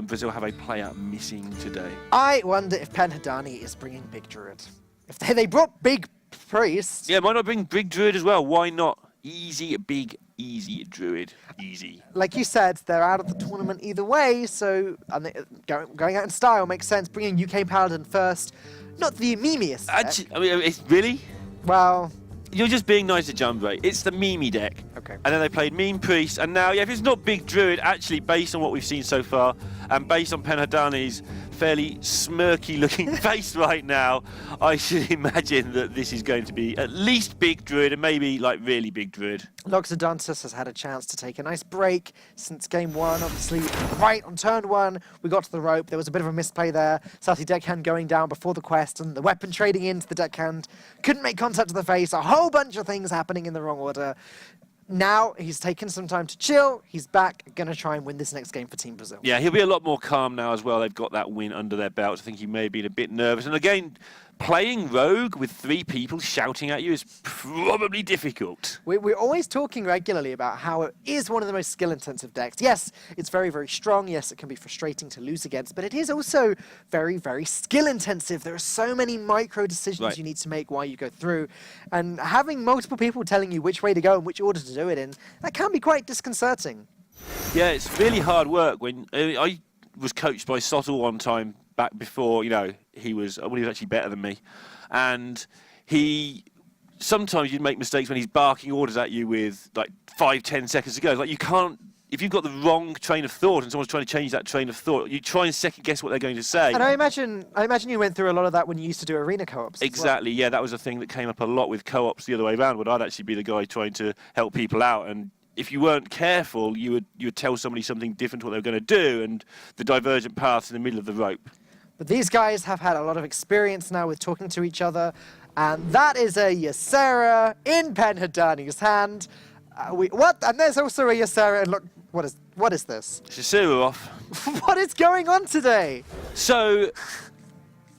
Brazil have a player missing today. I wonder if Penhadani is bringing Big Druid. If they brought Big Priest... Yeah, why not bring Big Druid as well? Why not? Easy, big, easy Druid. Easy. Like you said, they're out of the tournament either way, so going out in style makes sense. Bringing UK Paladin first, not the memeiest deck. Actually, I mean, it's really? Well... You're just being nice to Jumbo. It's the Mimi deck. Okay. And then they played Meme Priest, and now, yeah, if it's not Big Druid, actually, based on what we've seen so far, And based on Penhardani's fairly smirky-looking face right now, I should imagine that this is going to be at least big druid and maybe like really big druid. Loxodontus has had a chance to take a nice break since game 1. Obviously, right on turn 1, we got to the rope. There was a bit of a misplay there. Salty deckhand going down before the quest, and the weapon trading into the deckhand. Couldn't make contact to the face. A whole bunch of things happening in the wrong order. Now he's taken some time to chill. He's back, going to try and win this next game for Team Brazil. Yeah, he'll be a lot more calm now as well. They've got that win under their belt. I think he may have been a bit nervous. And again, playing rogue with 3 people shouting at you is probably difficult. We're always talking regularly about how it is one of the most skill-intensive decks. Yes, it's very, very strong. Yes, it can be frustrating to lose against, but it is also very, very skill-intensive. There are so many micro decisions you need to make while you go through, and having multiple people telling you which way to go and which order to do it in, that can be quite disconcerting. Yeah, it's really hard work. When I was coached by Sottle one time back before, he was actually better than me, and sometimes you'd make mistakes when he's barking orders at you with like 5-10 seconds to go. Like, you can't, if you've got the wrong train of thought and someone's trying to change that train of thought, you try and second guess what they're going to say. And I imagine you went through a lot of that when you used to do arena co-ops. Exactly, yeah, that was a thing that came up a lot with co-ops the other way around, when I'd actually be the guy trying to help people out, and if you weren't careful, you would tell somebody something different to what they were going to do, and the divergent paths in the middle of the rope. But these guys have had a lot of experience now with talking to each other, and that is a yogg-saron in Penhardani's hand. And there's also a yogg-saron, and look, what is this? It's a sewer off. What is going on today? So,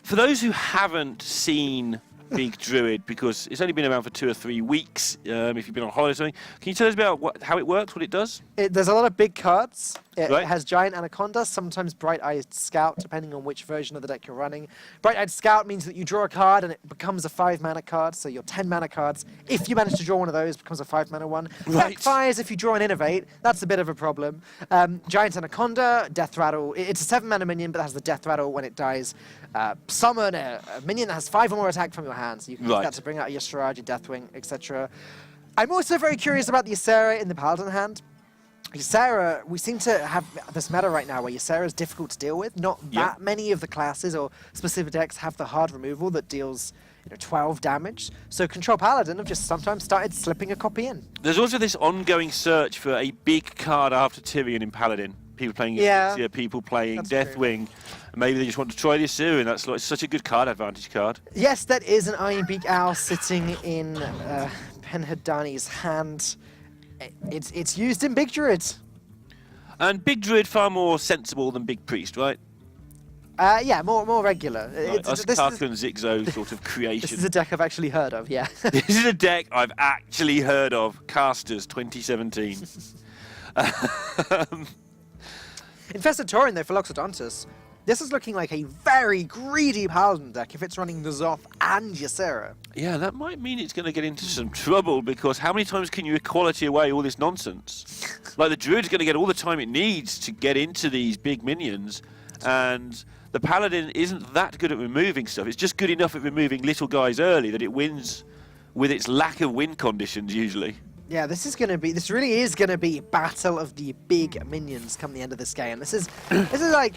for those who haven't seen Big Druid, because it's only been around for 2 or 3 weeks, if you've been on holiday or something, can you tell us about how it works, what it does? There's a lot of big cards. It Right. has Giant Anaconda, sometimes Bright-Eyed Scout, depending on which version of the deck you're running. Bright-Eyed Scout means that you draw a card and it becomes a 5-mana card, so your 10-mana cards, if you manage to draw one of those, becomes a 5-mana one. Right. Backfires if you draw an Innovate. That's a bit of a problem. Giant Anaconda, Death Rattle. It's a 7-mana minion, but it has the Death Rattle when it dies. Summon a minion that has 5 or more attack from your hand, so you can use that to bring out your Yogg-saron, your Deathwing, etc. I'm also very curious about the yogg-saron in the Paladin hand. Yogg-saron, we seem to have this meta right now where yogg-saron is difficult to deal with. Not that many of the classes or specific decks have the hard removal that deals 12 damage. So Control Paladin have just sometimes started slipping a copy in. There's also this ongoing search for a big card after Tyrion in Paladin. People playing people playing Deathwing. Maybe they just want to try the Assyrian. That's like such a good card advantage card. Yes, that is an Iron Beak Owl sitting in Penhardani's hand. It's used in Big Druid. And Big Druid far more sensible than Big Priest, right? Yeah, more regular. Right, us Karthka and Zigzo sort of creation. This is a deck I've actually heard of, yeah. This is a deck I've actually heard of. Casters 2017. Infested Tauren, though, for Loxodontus, this is looking like a very greedy Paladin deck if it's running the Zoth and yogg-saron. Yeah, that might mean it's going to get into some trouble, because how many times can you equality away all this nonsense? Like, the Druid's going to get all the time it needs to get into these big minions, and the Paladin isn't that good at removing stuff. It's just good enough at removing little guys early that it wins with its lack of win conditions, usually. Yeah, this really is going to be a battle of the big minions come the end of this game. This is like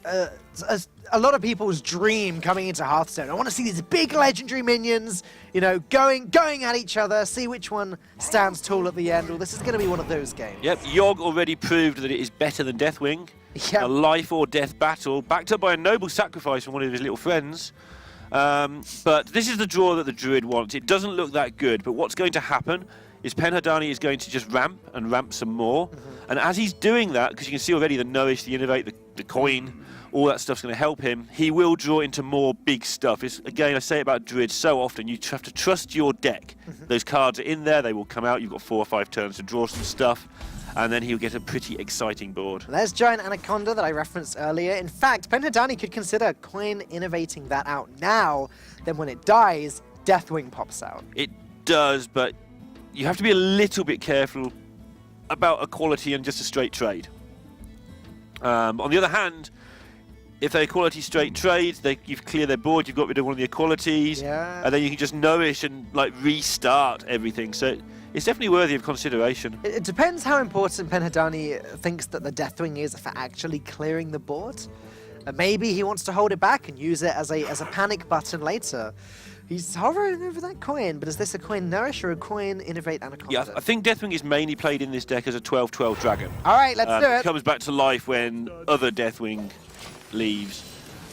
a lot of people's dream coming into Hearthstone. I want to see these big legendary minions, going at each other, see which one stands tall at the end. Well, this is going to be one of those games. Yep, Yogg already proved that it is better than Deathwing. Yep. A life or death battle, backed up by a noble sacrifice from one of his little friends. But this is the draw that the Druid wants. It doesn't look that good, but what's going to happen is Penhardani is going to just ramp some more. And as he's doing that, because you can see already the Nourish, the Innovate, the Coin, all that stuff's going to help him, he will draw into more big stuff. Again, I say about Druid so often, you have to trust your deck. Those cards are in there, they will come out, you've got 4 or 5 turns to draw some stuff, and then he'll get a pretty exciting board. There's Giant Anaconda that I referenced earlier. In fact, Penhardani could consider Coin innovating that out now, then when it dies, Deathwing pops out. It does, but you have to be a little bit careful about equality and just a straight trade. On the other hand, if they equality straight trades, you've cleared their board, you've got rid of one of the equalities, and then you can just nourish and restart everything. So it's definitely worthy of consideration. It depends how important Penhadani thinks that the Deathwing is for actually clearing the board. Maybe he wants to hold it back and use it as a panic button later. He's hovering over that coin, but is this a coin Nourish or a coin Innovate Anaconda? Yeah, I think Deathwing is mainly played in this deck as a 12/12 dragon. All right, let's do it. It comes back to life when other Deathwing leaves.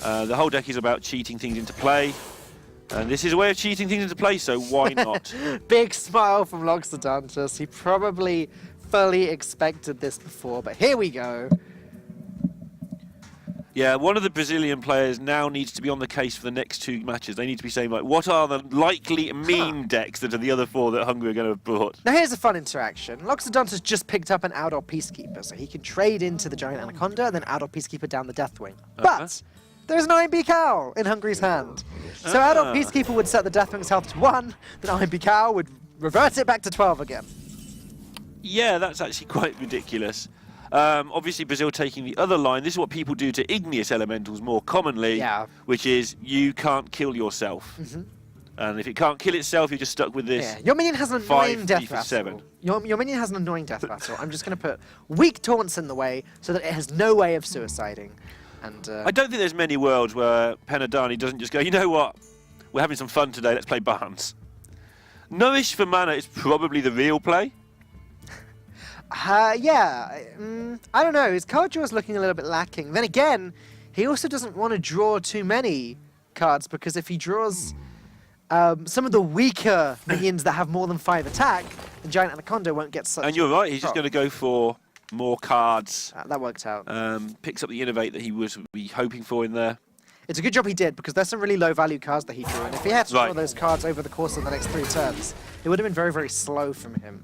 The whole deck is about cheating things into play. And this is a way of cheating things into play, so why not? Big smile from Loxodontus. He probably fully expected this before, but here we go. Yeah, one of the Brazilian players now needs to be on the case for the next 2 matches. They need to be saying, like, what are the likely meme decks that are the other 4 that Hungary are going to have brought? Now here's a fun interaction. Loxodontus just picked up an Outdoor Peacekeeper, so he can trade into the Giant Anaconda and then Outdoor Peacekeeper down the Deathwing. But there's an Iron Beak Owl in Hungary's hand. So Outdoor Peacekeeper would set the Deathwing's health to 1, then Iron Beak Owl would revert it back to 12 again. Yeah, that's actually quite ridiculous. Obviously, Brazil taking the other line. This is what people do to igneous elementals more commonly, which is you can't kill yourself. And if it can't kill itself, you're just stuck with this. Yeah. Your minion has an annoying death battle. 7. Your minion has an annoying death battle. I'm just going to put weak taunts in the way so that it has no way of suiciding. And I don't think there's many worlds where Penhadani doesn't just go, you know what, we're having some fun today, let's play Barnes. Nourish for mana is probably the real play. Yeah, I don't know. His card draw is looking a little bit lacking. Then again, he also doesn't want to draw too many cards because if he draws some of the weaker minions that have more than 5 attack, the Giant Anaconda won't get such. And you're right, he's just going to go for more cards. That worked out. Picks up the Innovate that he was hoping for in there. It's a good job he did because there's some really low value cards that he drew, and if he had to draw those cards over the course of the next 3 turns, it would have been very, very slow from him.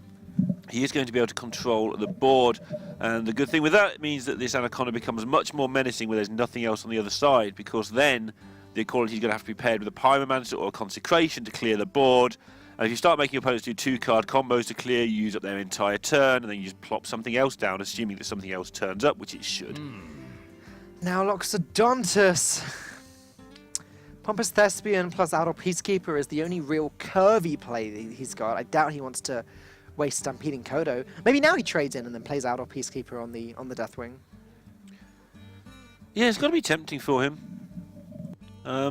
He is going to be able to control the board, and the good thing with that means that this Anaconda becomes much more menacing where there's nothing else on the other side, because then the equality is going to have to be paired with a Pyromancer or a Consecration to clear the board. And if you start making your opponents do 2-card combos to clear, you use up their entire turn, and then you just plop something else down, assuming that something else turns up, which it should. Now Loxodontus. Pompous Thespian plus Outdoor Peacekeeper is the only real curvy play that he's got. I doubt he wants to waste Stampeding Kodo. Maybe now he trades in and then plays Outdoor Peacekeeper on the Deathwing. Yeah, it's got to be tempting for him.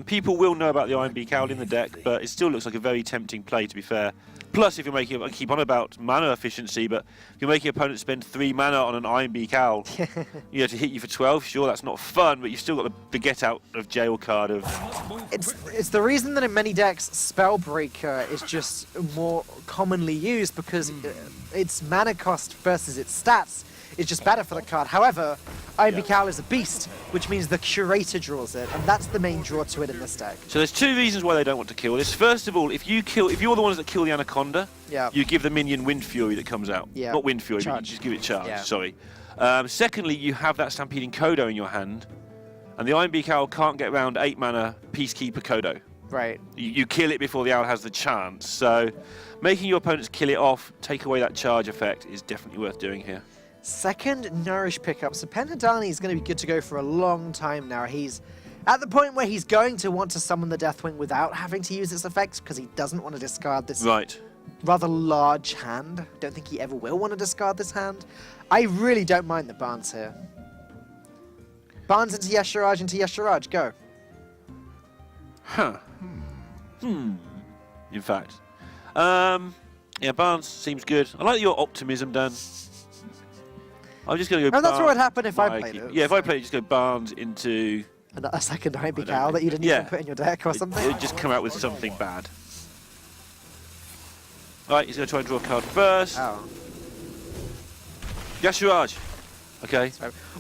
People will know about the Iron Beak Owl in the deck, but it still looks like a very tempting play, to be fair. Plus, if you're making, I keep on about mana efficiency, but if you're making your opponent spend 3 mana on an Iron Beak Owl, you know, to hit you for 12, sure, that's not fun, but you've still got the get out of jail card of. It's the reason that in many decks Spellbreaker is just more commonly used because its mana cost versus its stats is just better for the card. However, Iron Beak Owl is a beast, which means the Curator draws it, and that's the main draw to it in this deck. So there's 2 reasons why they don't want to kill this. First of all, if you're the ones that kill the Anaconda, you give the minion Wind Fury that comes out. Not Wind Fury, but you just give it charge. Sorry. Secondly, you have that Stampeding Kodo in your hand, and the Iron Beak Owl can't get around 8 mana Peacekeeper Kodo. Right. You kill it before the owl has the chance. So making your opponents kill it off, take away that charge effect, is definitely worth doing here. Second Nourish pickup. So Penhadani is going to be good to go for a long time now. He's at the point where he's going to want to summon the Deathwing without having to use its effects because he doesn't want to discard this rather large hand. I don't think he ever will want to discard this hand. I really don't mind the Barnes here. Barnes into Yesharaj, go. Huh. In fact. Yeah, Barnes seems good. I like your optimism, Dan. I'm just going to go. And that's what would happen if I played it. Yeah, if I played it, just go Barnes into a second Iron Beak Owl that you didn't even put in your deck or something. It would just come out with something bad. Alright, he's going to try and draw a card first. Oh. Yasharaj. Okay.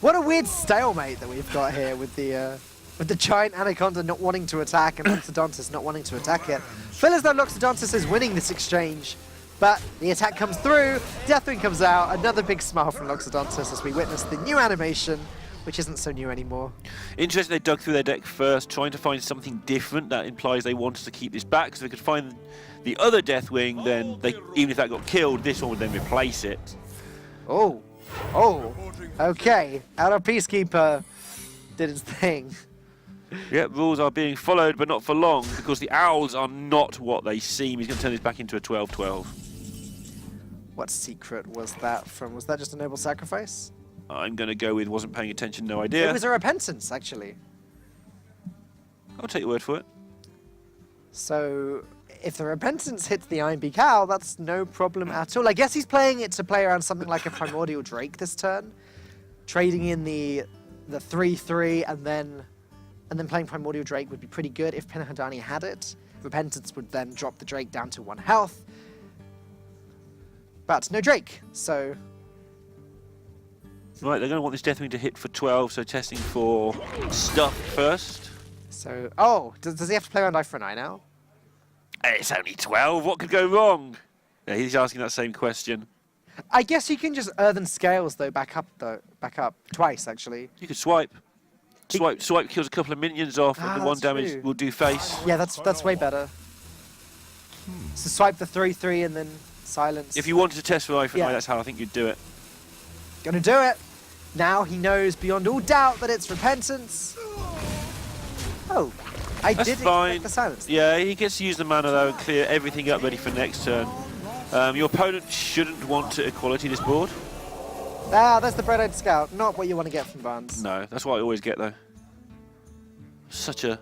What a weird stalemate that we've got here with the giant Anaconda not wanting to attack and Loxodontus not wanting to attack it. Feel as though Loxodontus is winning this exchange. But the attack comes through, Deathwing comes out, another big smile from Loxodontus as we witness the new animation, which isn't so new anymore. Interesting, they dug through their deck first, trying to find something different that implies they wanted to keep this back, so they could find the other Deathwing, then even if that got killed, this one would then replace it. Oh, okay, Outdoor Peacekeeper did its thing. Yep, rules are being followed, but not for long, because the owls are not what they seem. He's going to turn this back into a 12-12. What secret was that from? Was that just a noble sacrifice? I'm going to go with wasn't paying attention, no It idea. was a repentance, actually. I'll take your word for it. So, if the repentance hits the Iron Beak Owl, that's no problem at all. I guess he's playing it to play around something like a Primordial Drake this turn, trading in the 3/3, and then playing Primordial Drake would be pretty good if Penahadani had it. Repentance would then drop the Drake down to 1 health, but no Drake, so. Right, they're going to want this Deathwing to hit for 12, so testing for stuff first. So, oh, does he have to play around for an eye now? It's only 12, what could go wrong? Yeah, he's asking that same question. I guess you can just Earthen Scales back up twice actually. You could swipe. Swipe kills a couple of minions off, and the 1 that's damage true. will do face. Yeah, that's way better. So swipe the 3/3 and then silence. If you wanted to test for eye for an eye, Yeah. that's how I think you'd do it. Gonna do it. Now he knows beyond all doubt that it's repentance. Oh, I That's did fine. expect the silence. Yeah, he gets to use the mana though and clear everything up ready for next turn. Your opponent shouldn't want to equality this board. Ah, that's the Bright-Eyed Scout. Not what you want to get from Barnes. No, that's what I always get though. Such a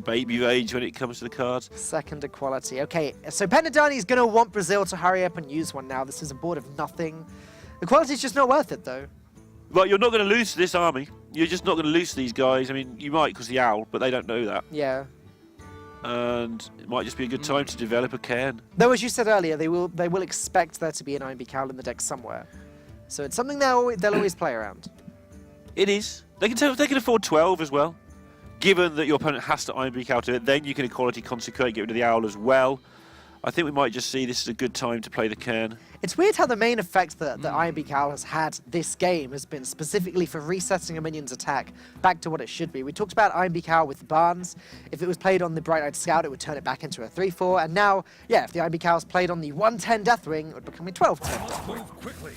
baby rage when it comes to the cards. Second equality. Okay, so Penadani is gonna want Brazil to hurry up and use one now. This is a board of nothing. Equality is just not worth it though. Right, you're not going to lose this army. You're just not going to lose these guys. I mean, you might because the owl, but they don't know that. Yeah. And it might just be a good time to develop a cairn. Though, as you said earlier, they will expect there to be an Iron Beak Owl in the deck somewhere. So it's something they'll always play around. It is. They can afford 12 as well. Given that your opponent has to Iron Beak out of it, then you can equality consecrate, get rid of the owl as well. I think we might just see this is a good time to play the cairn. It's weird how the main effect that the Iron Beak Owl has had this game has been specifically for resetting a minion's attack back to what it should be. We talked about Iron Beak Owl with Barnes. If it was played on the Bright-Eyed Scout, it would turn it back into a 3/4. And now, yeah, if the Iron Beak Owl is played on the 1/10 Deathwing, it would become a 12/10 Deathwing. Move quickly.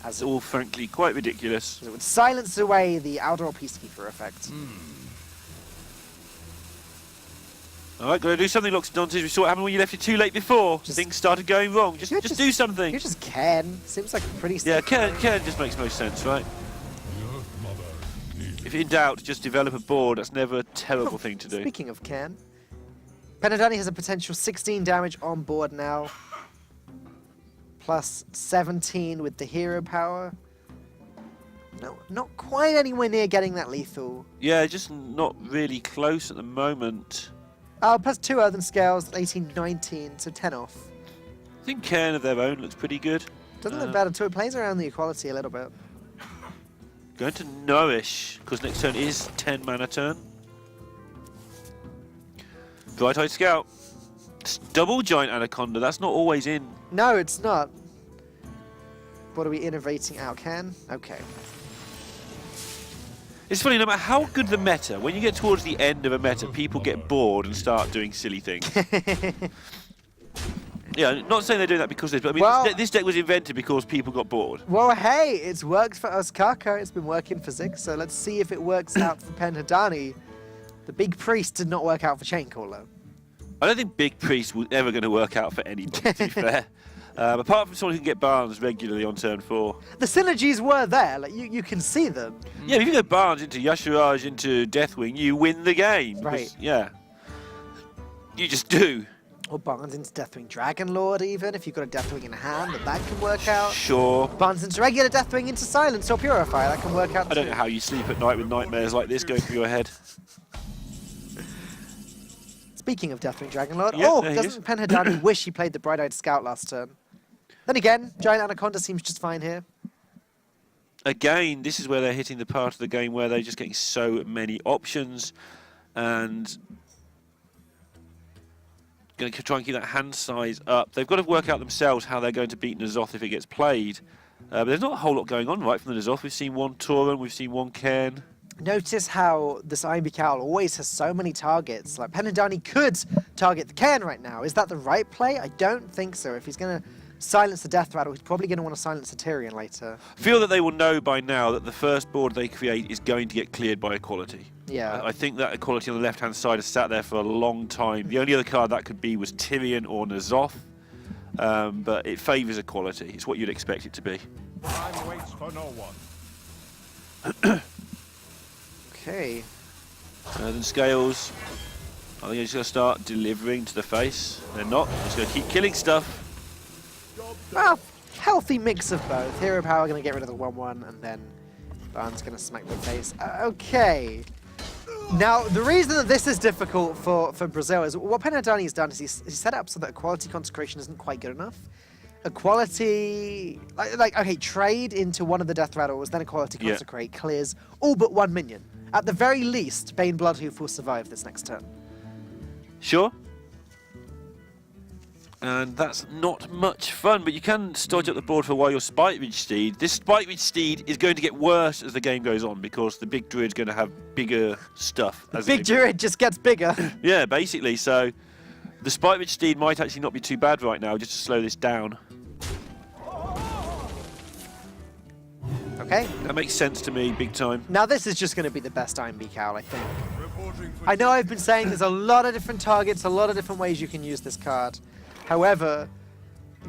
It's all frankly quite ridiculous. It would silence away the Aldor Peacekeeper effect. All right, got to do something, Locks and Dantes. We saw what happened when you left it too late before. Things started going wrong. Just do something. You just can. Seems like a pretty. Yeah, cairn just makes most sense, right? Your mother needs If in doubt, just develop a board. That's never a terrible thing to do. Speaking of can, Penadani has a potential 16 damage on board now. Plus 17 with the hero power. No, not quite anywhere near getting that lethal. Yeah, just not really close at the moment. Plus 2 Earthen Scales, 18, 19, so 10 off. I think cairn of their own looks pretty good. Doesn't look bad at all. It plays around the equality a little bit. Going to Nourish, because next turn is 10 mana turn. Bright-Eyed Scout. It's double Giant Anaconda, that's not always in. No, it's not. What are we innovating out? Can? Okay. It's funny, no matter how good the meta, when you get towards the end of a meta, people get bored and start doing silly things. Yeah, not saying they're doing that because of this, but I mean, Well- this deck was invented because people got bored. Well, hey, it's worked for us, Kaka. It's been working for Zig, so let's see if it works out for Penhadani. The Big Priest did not work out for Chaincaller. I don't think Big Priest was ever going to work out for anybody, to be fair. Apart from someone who can get Barnes regularly on turn 4. The synergies were there, like you can see them. Yeah, if you go Barnes into Yashiraj into Deathwing, you win the game. Right. Because, yeah. You just do. Or Barnes into Deathwing Dragonlord even, if you've got a Deathwing in hand, that can work out. Sure. Barnes into regular Deathwing into Silence or Purify, that can work out I don't too. know how you sleep at night with nightmares like this going through your head. Speaking of Deathwing Dragonlord, Yeah, oh, there he is. doesn't Penhadani wish he played the Bright-Eyed Scout last turn? Then again, Giant Anaconda seems just fine here. Again, this is where they're hitting the part of the game where they're just getting so many options and going to try and keep that hand size up. They've got to work out themselves how they're going to beat N'Zoth if it gets played. But there's not a whole lot going on right from the N'Zoth. We've seen one Tauren, we've seen one Cairn. Notice how this Iron Beak Owl always has so many targets. Like, Penhadani could target the Cairn right now. Is that the right play? I don't think so. If he's going to silence the Death Rattle, he's probably going to want to silence the Tyrion later. I feel that they will know by now that the first board they create is going to get cleared by equality. Yeah. I think that equality on the left-hand side has sat there for a long time. The only other card that could be was Tyrion or N'Zoth. but it favours equality. It's what you'd expect it to be. Time waits for no one. Okay. Then scales. I think they're just going to start delivering to the face. They're not. They're just going to keep killing stuff. Well, healthy mix of both. Hero Power going to get rid of the 1/1, and then Thun's going to smack the face. Okay. Now, the reason that this is difficult for Brazil is what Penadani's done is he's set up so that Equality Consecration isn't quite good enough. Equality, okay, trade into one of the Death Rattles, then Equality Consecrate clears all but one minion. At the very least, Bane Bloodhoof will survive this next turn. Sure. And that's not much fun, but you can stodge up the board for a while your Spite Ridge Steed. This Spite Ridge Steed is going to get worse as the game goes on because the big druid's going to have bigger stuff. The big druid just gets bigger. Yeah, basically. So the Spite Ridge Steed might actually not be too bad right now, just to slow this down. Okay. That makes sense to me, big time. Now this is just going to be the best IMB Cowl, I think. I know I've been saying there's a lot of different targets, a lot of different ways you can use this card. However,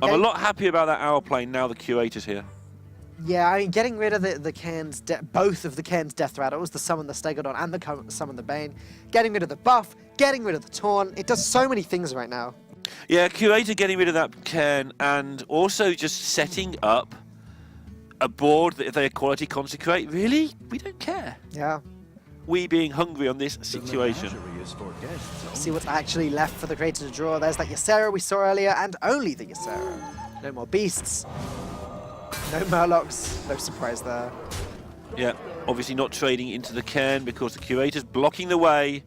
I'm a lot happier about that Owl plane now the Curator's here. yeah, I mean, getting rid of the Cairn's, both of the Cairn's Death Rattles, the Summon the Stegodon and the Summon the Bane, getting rid of the buff, getting rid of the Taunt, it does so many things right now. Yeah, Curator getting rid of that Cairn and also just setting up a board that if they Equality Consecrate, really? We don't care. Yeah. We being hungry on this situation. See what's actually left for the creator to draw. There's that yogg-saron we saw earlier, and only the yogg-saron. No more beasts. No Murlocs. No surprise there. Yeah, obviously not trading into the Cairn because the Curator's blocking the way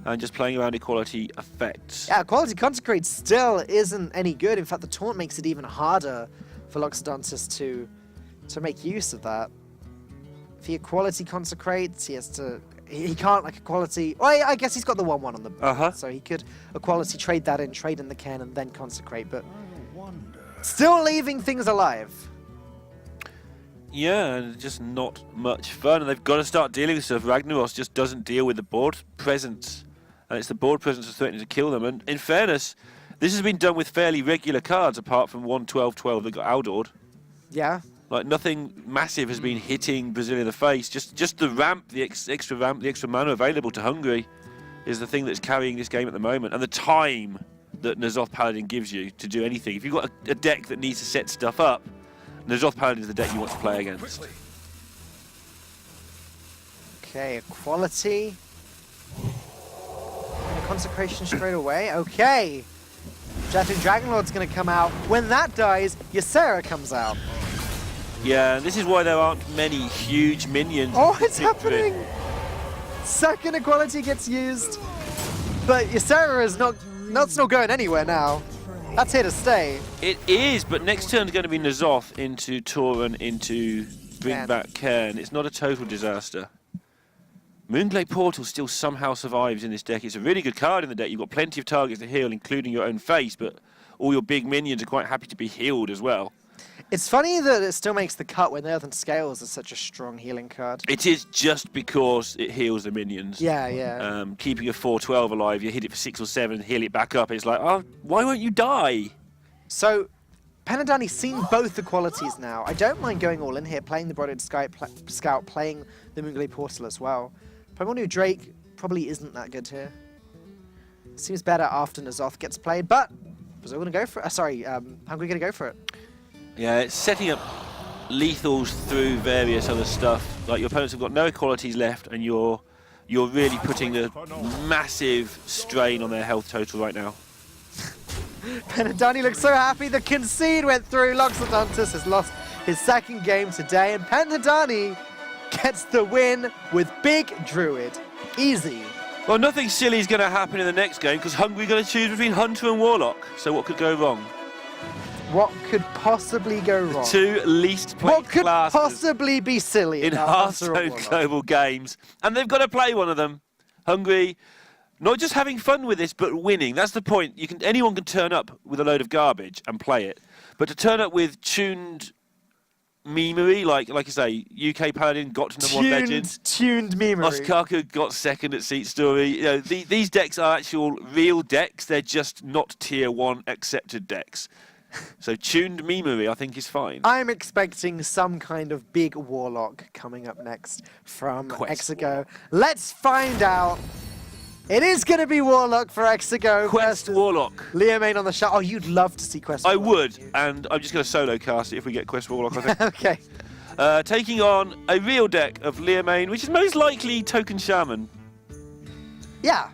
and just playing around equality effects. Yeah, Equality Consecrate still isn't any good. In fact, the Taunt makes it even harder for Loxodontis to make use of that. If he Equality Consecrates, he has to... He can't, like, Equality... Well, I guess he's got the 1/1 on the... So he could Equality trade that in, trade in the Cairn, and then Consecrate, but... Still leaving things alive. Yeah, and just not much fun, and they've got to start dealing with stuff. Ragnaros just doesn't deal with the board presence, and it's the board presence that's threatening to kill them. And in fairness, this has been done with fairly regular cards, apart from 1/12/12 that got outdoored. Yeah. Like, nothing massive has been hitting Brazil in the face. Just the ramp, the extra ramp, the extra mana available to Hungary is the thing that's carrying this game at the moment. And the time that N'Zoth Paladin gives you to do anything. If you've got a deck that needs to set stuff up, N'Zoth Paladin is the deck you want to play against. Okay, Equality. Consecration straight away. Okay. Dragonlord's going to come out. When that dies, yogg-saron comes out. Yeah, this is why there aren't many huge minions. Oh, it's happening! Second Equality gets used, but yogg-saron is not going anywhere now. That's here to stay. It is, but next turn is going to be N'Zoth into Tauren into bring back Cairn. It's not a total disaster. Moonglade Portal still somehow survives in this deck. It's a really good card in the deck. You've got plenty of targets to heal, including your own face, but all your big minions are quite happy to be healed as well. It's funny that it still makes the cut when Earthen Scales is such a strong healing card. It is just because it heals the minions. Yeah, yeah. Keeping a 4/12 alive, you hit it for 6 or 7 and heal it back up. It's like, oh, why won't you die? So, Penadani's seen both the qualities now. I don't mind going all in here, playing the Brooded Scout, playing the Moonglade Portal as well. Primordial Drake probably isn't that good here. Seems better after N'Zoth gets played, but Brazil going to go for it. Hungary going to go for it. Yeah, it's setting up lethals through various other stuff. Like, your opponents have got no equalities left, and you're really putting a massive strain on their health total right now. Penadani looks so happy. The concede went through. Loxodontis has lost his second game today, and Penadani gets the win with Big Druid. Easy. Well, nothing silly is going to happen in the next game because Hungary going to choose between Hunter and Warlock. So what could go wrong? What could possibly go wrong? The two least played What could classes possibly be silly in Hearthstone Global Games, and they've got to play one of them. Hungary, not just having fun with this, but winning. That's the point. Anyone can turn up with a load of garbage and play it, but to turn up with tuned memery, like I say, UK Paladin got to #1 legend. Tuned memery. Osaka got second at Seat Story. You know, these decks are actual real decks. They're just not tier 1 accepted decks. So tuned memery, I think, is fine. I'm expecting some kind of big warlock coming up next from Quest Exego. warlock. Let's find out. It is going to be warlock for Exego. Quest Warlock. Liam on the shot. Oh, you'd love to see Quest I Warlock. would, and I'm just going to solo cast it if we get Quest Warlock, I think. Okay. Taking on a real deck of Liam, which is most likely Token Shaman. Yeah.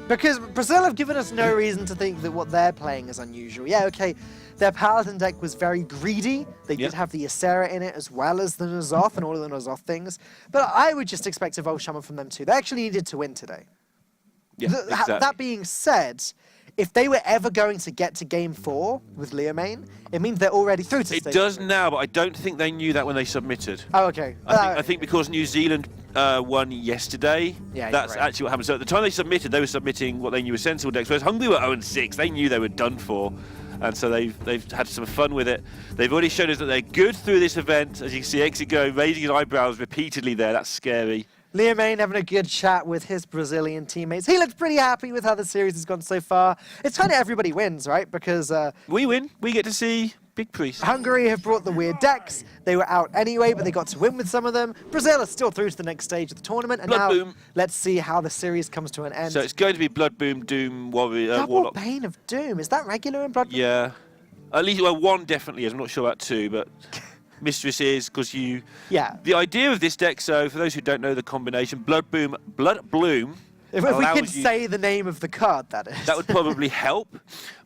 Because Brazil have given us no reason to think that what they're playing is unusual. Yeah, okay. Their Paladin deck was very greedy. They did have the Ysera in it as well as the N'Zoth and all of the N'Zoth things. But I would just expect a Vol Shaman from them too. They actually needed to win today. Yeah, exactly. That being said, if they were ever going to get to Game 4 with Liam, it means they're already through to It stage does 3. now, but I don't think they knew that when they submitted. Oh, okay. I think because New Zealand won yesterday, Yeah, that's you're right. actually what happened. So at the time they submitted, they were submitting what they knew were sensible decks, whereas Hungary were 0-6. They knew they were done for. And so they've had some fun with it. They've already shown us that they're good through this event. As you can see, Exego raising his eyebrows repeatedly there. That's scary. Liam having a good chat with his Brazilian teammates. He looks pretty happy with how the series has gone so far. It's kind of everybody wins, right? Because We win. We get to see Big Priest. Hungary have brought the weird decks. They were out anyway, but they got to win with some of them. Brazil is still through to the next stage of the tournament. And Blood now Boom. let's see how the series comes to an end. So it's going to be Blood Boom, Doom, Warrior, Double Warlock. Bane of Doom. Is that regular in Blood Boom? Yeah. At least, well, one definitely is. I'm not sure about two, but Mistress is because you... Yeah. The idea of this deck, so for those who don't know the combination, Blood Bloom, If we allows could you- say the name of the card, that is. that would probably help.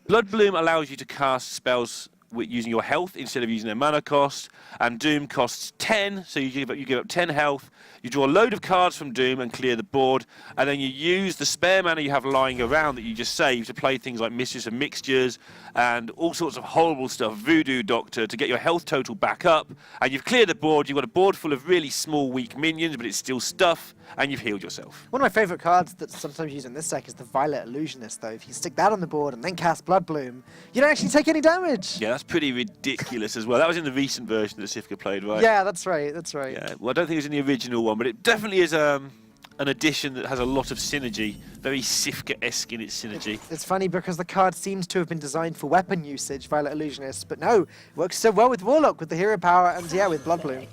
Blood Bloom allows you to cast spells using your health instead of using their mana cost, and Doom costs 10, so you give up 10 health. You draw a load of cards from Doom and clear the board, and then you use the spare mana you have lying around that you just saved to play things like Mistress of Mixtures and all sorts of horrible stuff, Voodoo Doctor, to get your health total back up. And you've cleared the board, you've got a board full of really small, weak minions, but it's still stuff, and you've healed yourself. One of my favourite cards that's sometimes used in this deck is the Violet Illusionist, though. If you stick that on the board and then cast Blood Bloom, you don't actually take any damage. Yeah, that's pretty ridiculous as well. That was in the recent version that Sifka played, right? Yeah, that's right, that's right. Yeah, well, I don't think it was in the original one, but it definitely is an addition that has a lot of synergy, very Sifka-esque in its synergy. It's funny because the card seems to have been designed for weapon usage, Violet Illusionist, but no, it works so well with Warlock, with the hero power, and yeah, with Blood Bloom.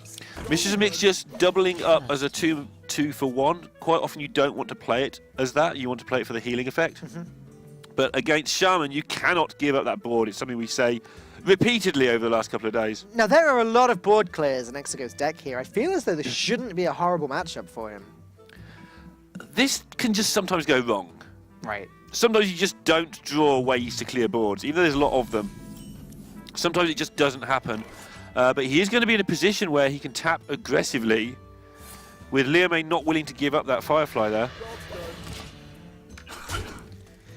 Mistress of Mix just doubling up as a 2-for-1. Quite often you don't want to play it as that, you want to play it for the healing effect. But against Shaman, you cannot give up that board. It's something we say repeatedly over the last couple of days. Now, there are a lot of board clears in Exego's deck here. I feel as though this shouldn't be a horrible matchup for him. This can just sometimes go wrong. Right. Sometimes you just don't draw ways to clear boards, even though there's a lot of them. Sometimes it just doesn't happen. But he is going to be in a position where he can tap aggressively, with Liam not willing to give up that Firefly there.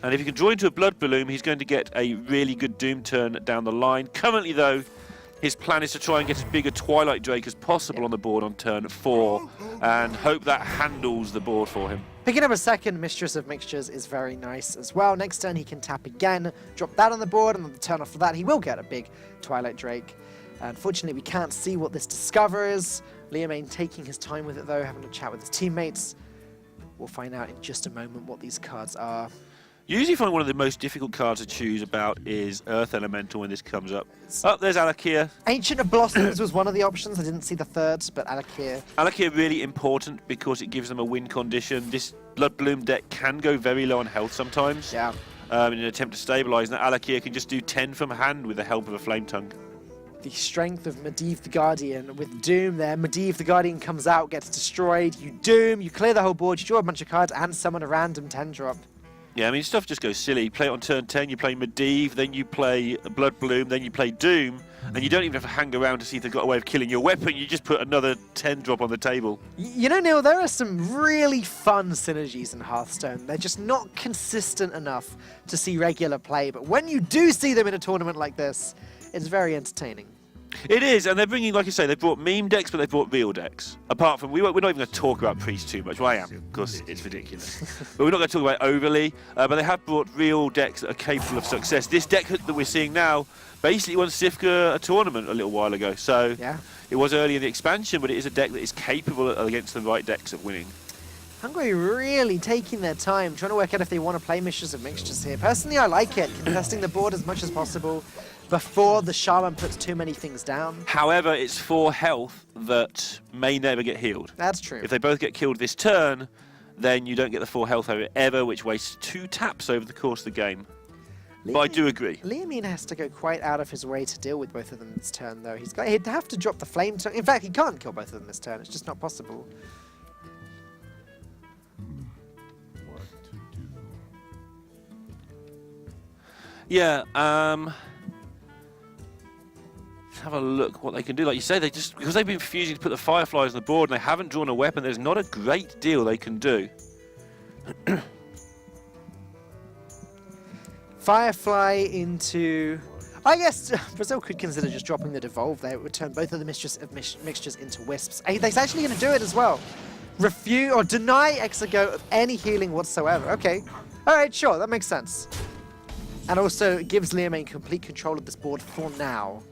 And if he can draw into a Blood Bloom, he's going to get a really good Doom turn down the line. Currently, though, his plan is to try and get as big a Twilight Drake as possible on the board on turn 4, and hope that handles the board for him. Picking up a second Mistress of Mixtures is very nice as well. Next turn he can tap again, drop that on the board, and on the turn after that he will get a big Twilight Drake. Unfortunately, we can't see what this discovers. Liam taking his time with it though, having a chat with his teammates. We'll find out in just a moment what these cards are. You usually find one of the most difficult cards to choose about is Earth Elemental when this comes up. Oh, there's Alakir. Ancient of Blossoms was one of the options. I didn't see the third, but Alakir. Alakir really important because it gives them a win condition. This Blood Bloom deck can go very low on health sometimes. Yeah. In an attempt to stabilise, and that Alakir can just do 10 from hand with the help of a Flame Tongue. The strength of Medivh the Guardian with Doom there. Medivh the Guardian comes out, gets destroyed. You Doom, you clear the whole board, you draw a bunch of cards, and summon a random 10-drop. Yeah, I mean, stuff just goes silly. You play it on turn 10, you play Medivh, then you play Blood Bloom, then you play Doom, and you don't even have to hang around to see if they've got a way of killing your weapon. You just put another 10-drop on the table. You know, Neil, there are some really fun synergies in Hearthstone. They're just not consistent enough to see regular play, but when you do see them in a tournament like this, it's very entertaining. It is, and they're bringing, like I say, they've brought meme decks, but they've brought real decks. Apart from, we're not even going to talk about Priest too much. Well, I am, because it's ridiculous. But we're not going to talk about it overly. But they have brought real decks that are capable of success. This deck that we're seeing now basically won Sifka a tournament a little while ago. So Yeah. it was early in the expansion, but it is a deck that is capable against the right decks of winning. Hungary really taking their time, trying to work out if they want to play Mistress of Mixtures here. Personally, I like it, contesting the board as much as possible. before the shaman puts too many things down. However, it's 4 health that may never get healed. That's true. If they both get killed this turn, then you don't get the 4 health ever, which wastes 2 taps over the course of the game. But I do agree. Liamine has to go quite out of his way to deal with both of them this turn, though. He'd have to drop the flame. In fact, he can't kill both of them this turn. It's just not possible. What to do? Yeah, let's have a look what they can do. Like you say, because they've been refusing to put the fireflies on the board and they haven't drawn a weapon, there's not a great deal they can do. Firefly into... I guess Brazil could consider just dropping the devolve there. It would turn both of the mixtures into wisps. He's actually going to do it as well. Refuse or deny Exego of any healing whatsoever. Okay. All right, sure. That makes sense. And also gives Liamine complete control of this board for now.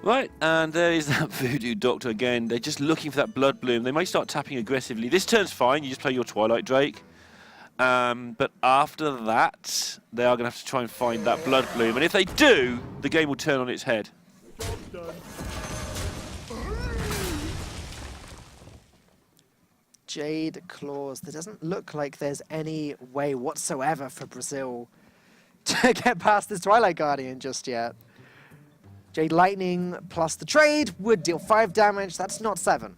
Right, and there is that Voodoo Doctor again. They're just looking for that Blood Bloom. They may start tapping aggressively. This turn's fine. You just play your Twilight Drake. But after that, they are going to have to try and find that Blood Bloom. And if they do, the game will turn on its head. Job's done. Jade Claws. There doesn't look like there's any way whatsoever for Brazil to get past this Twilight Guardian just yet. Jade Lightning plus the trade would deal 5 damage. That's not 7.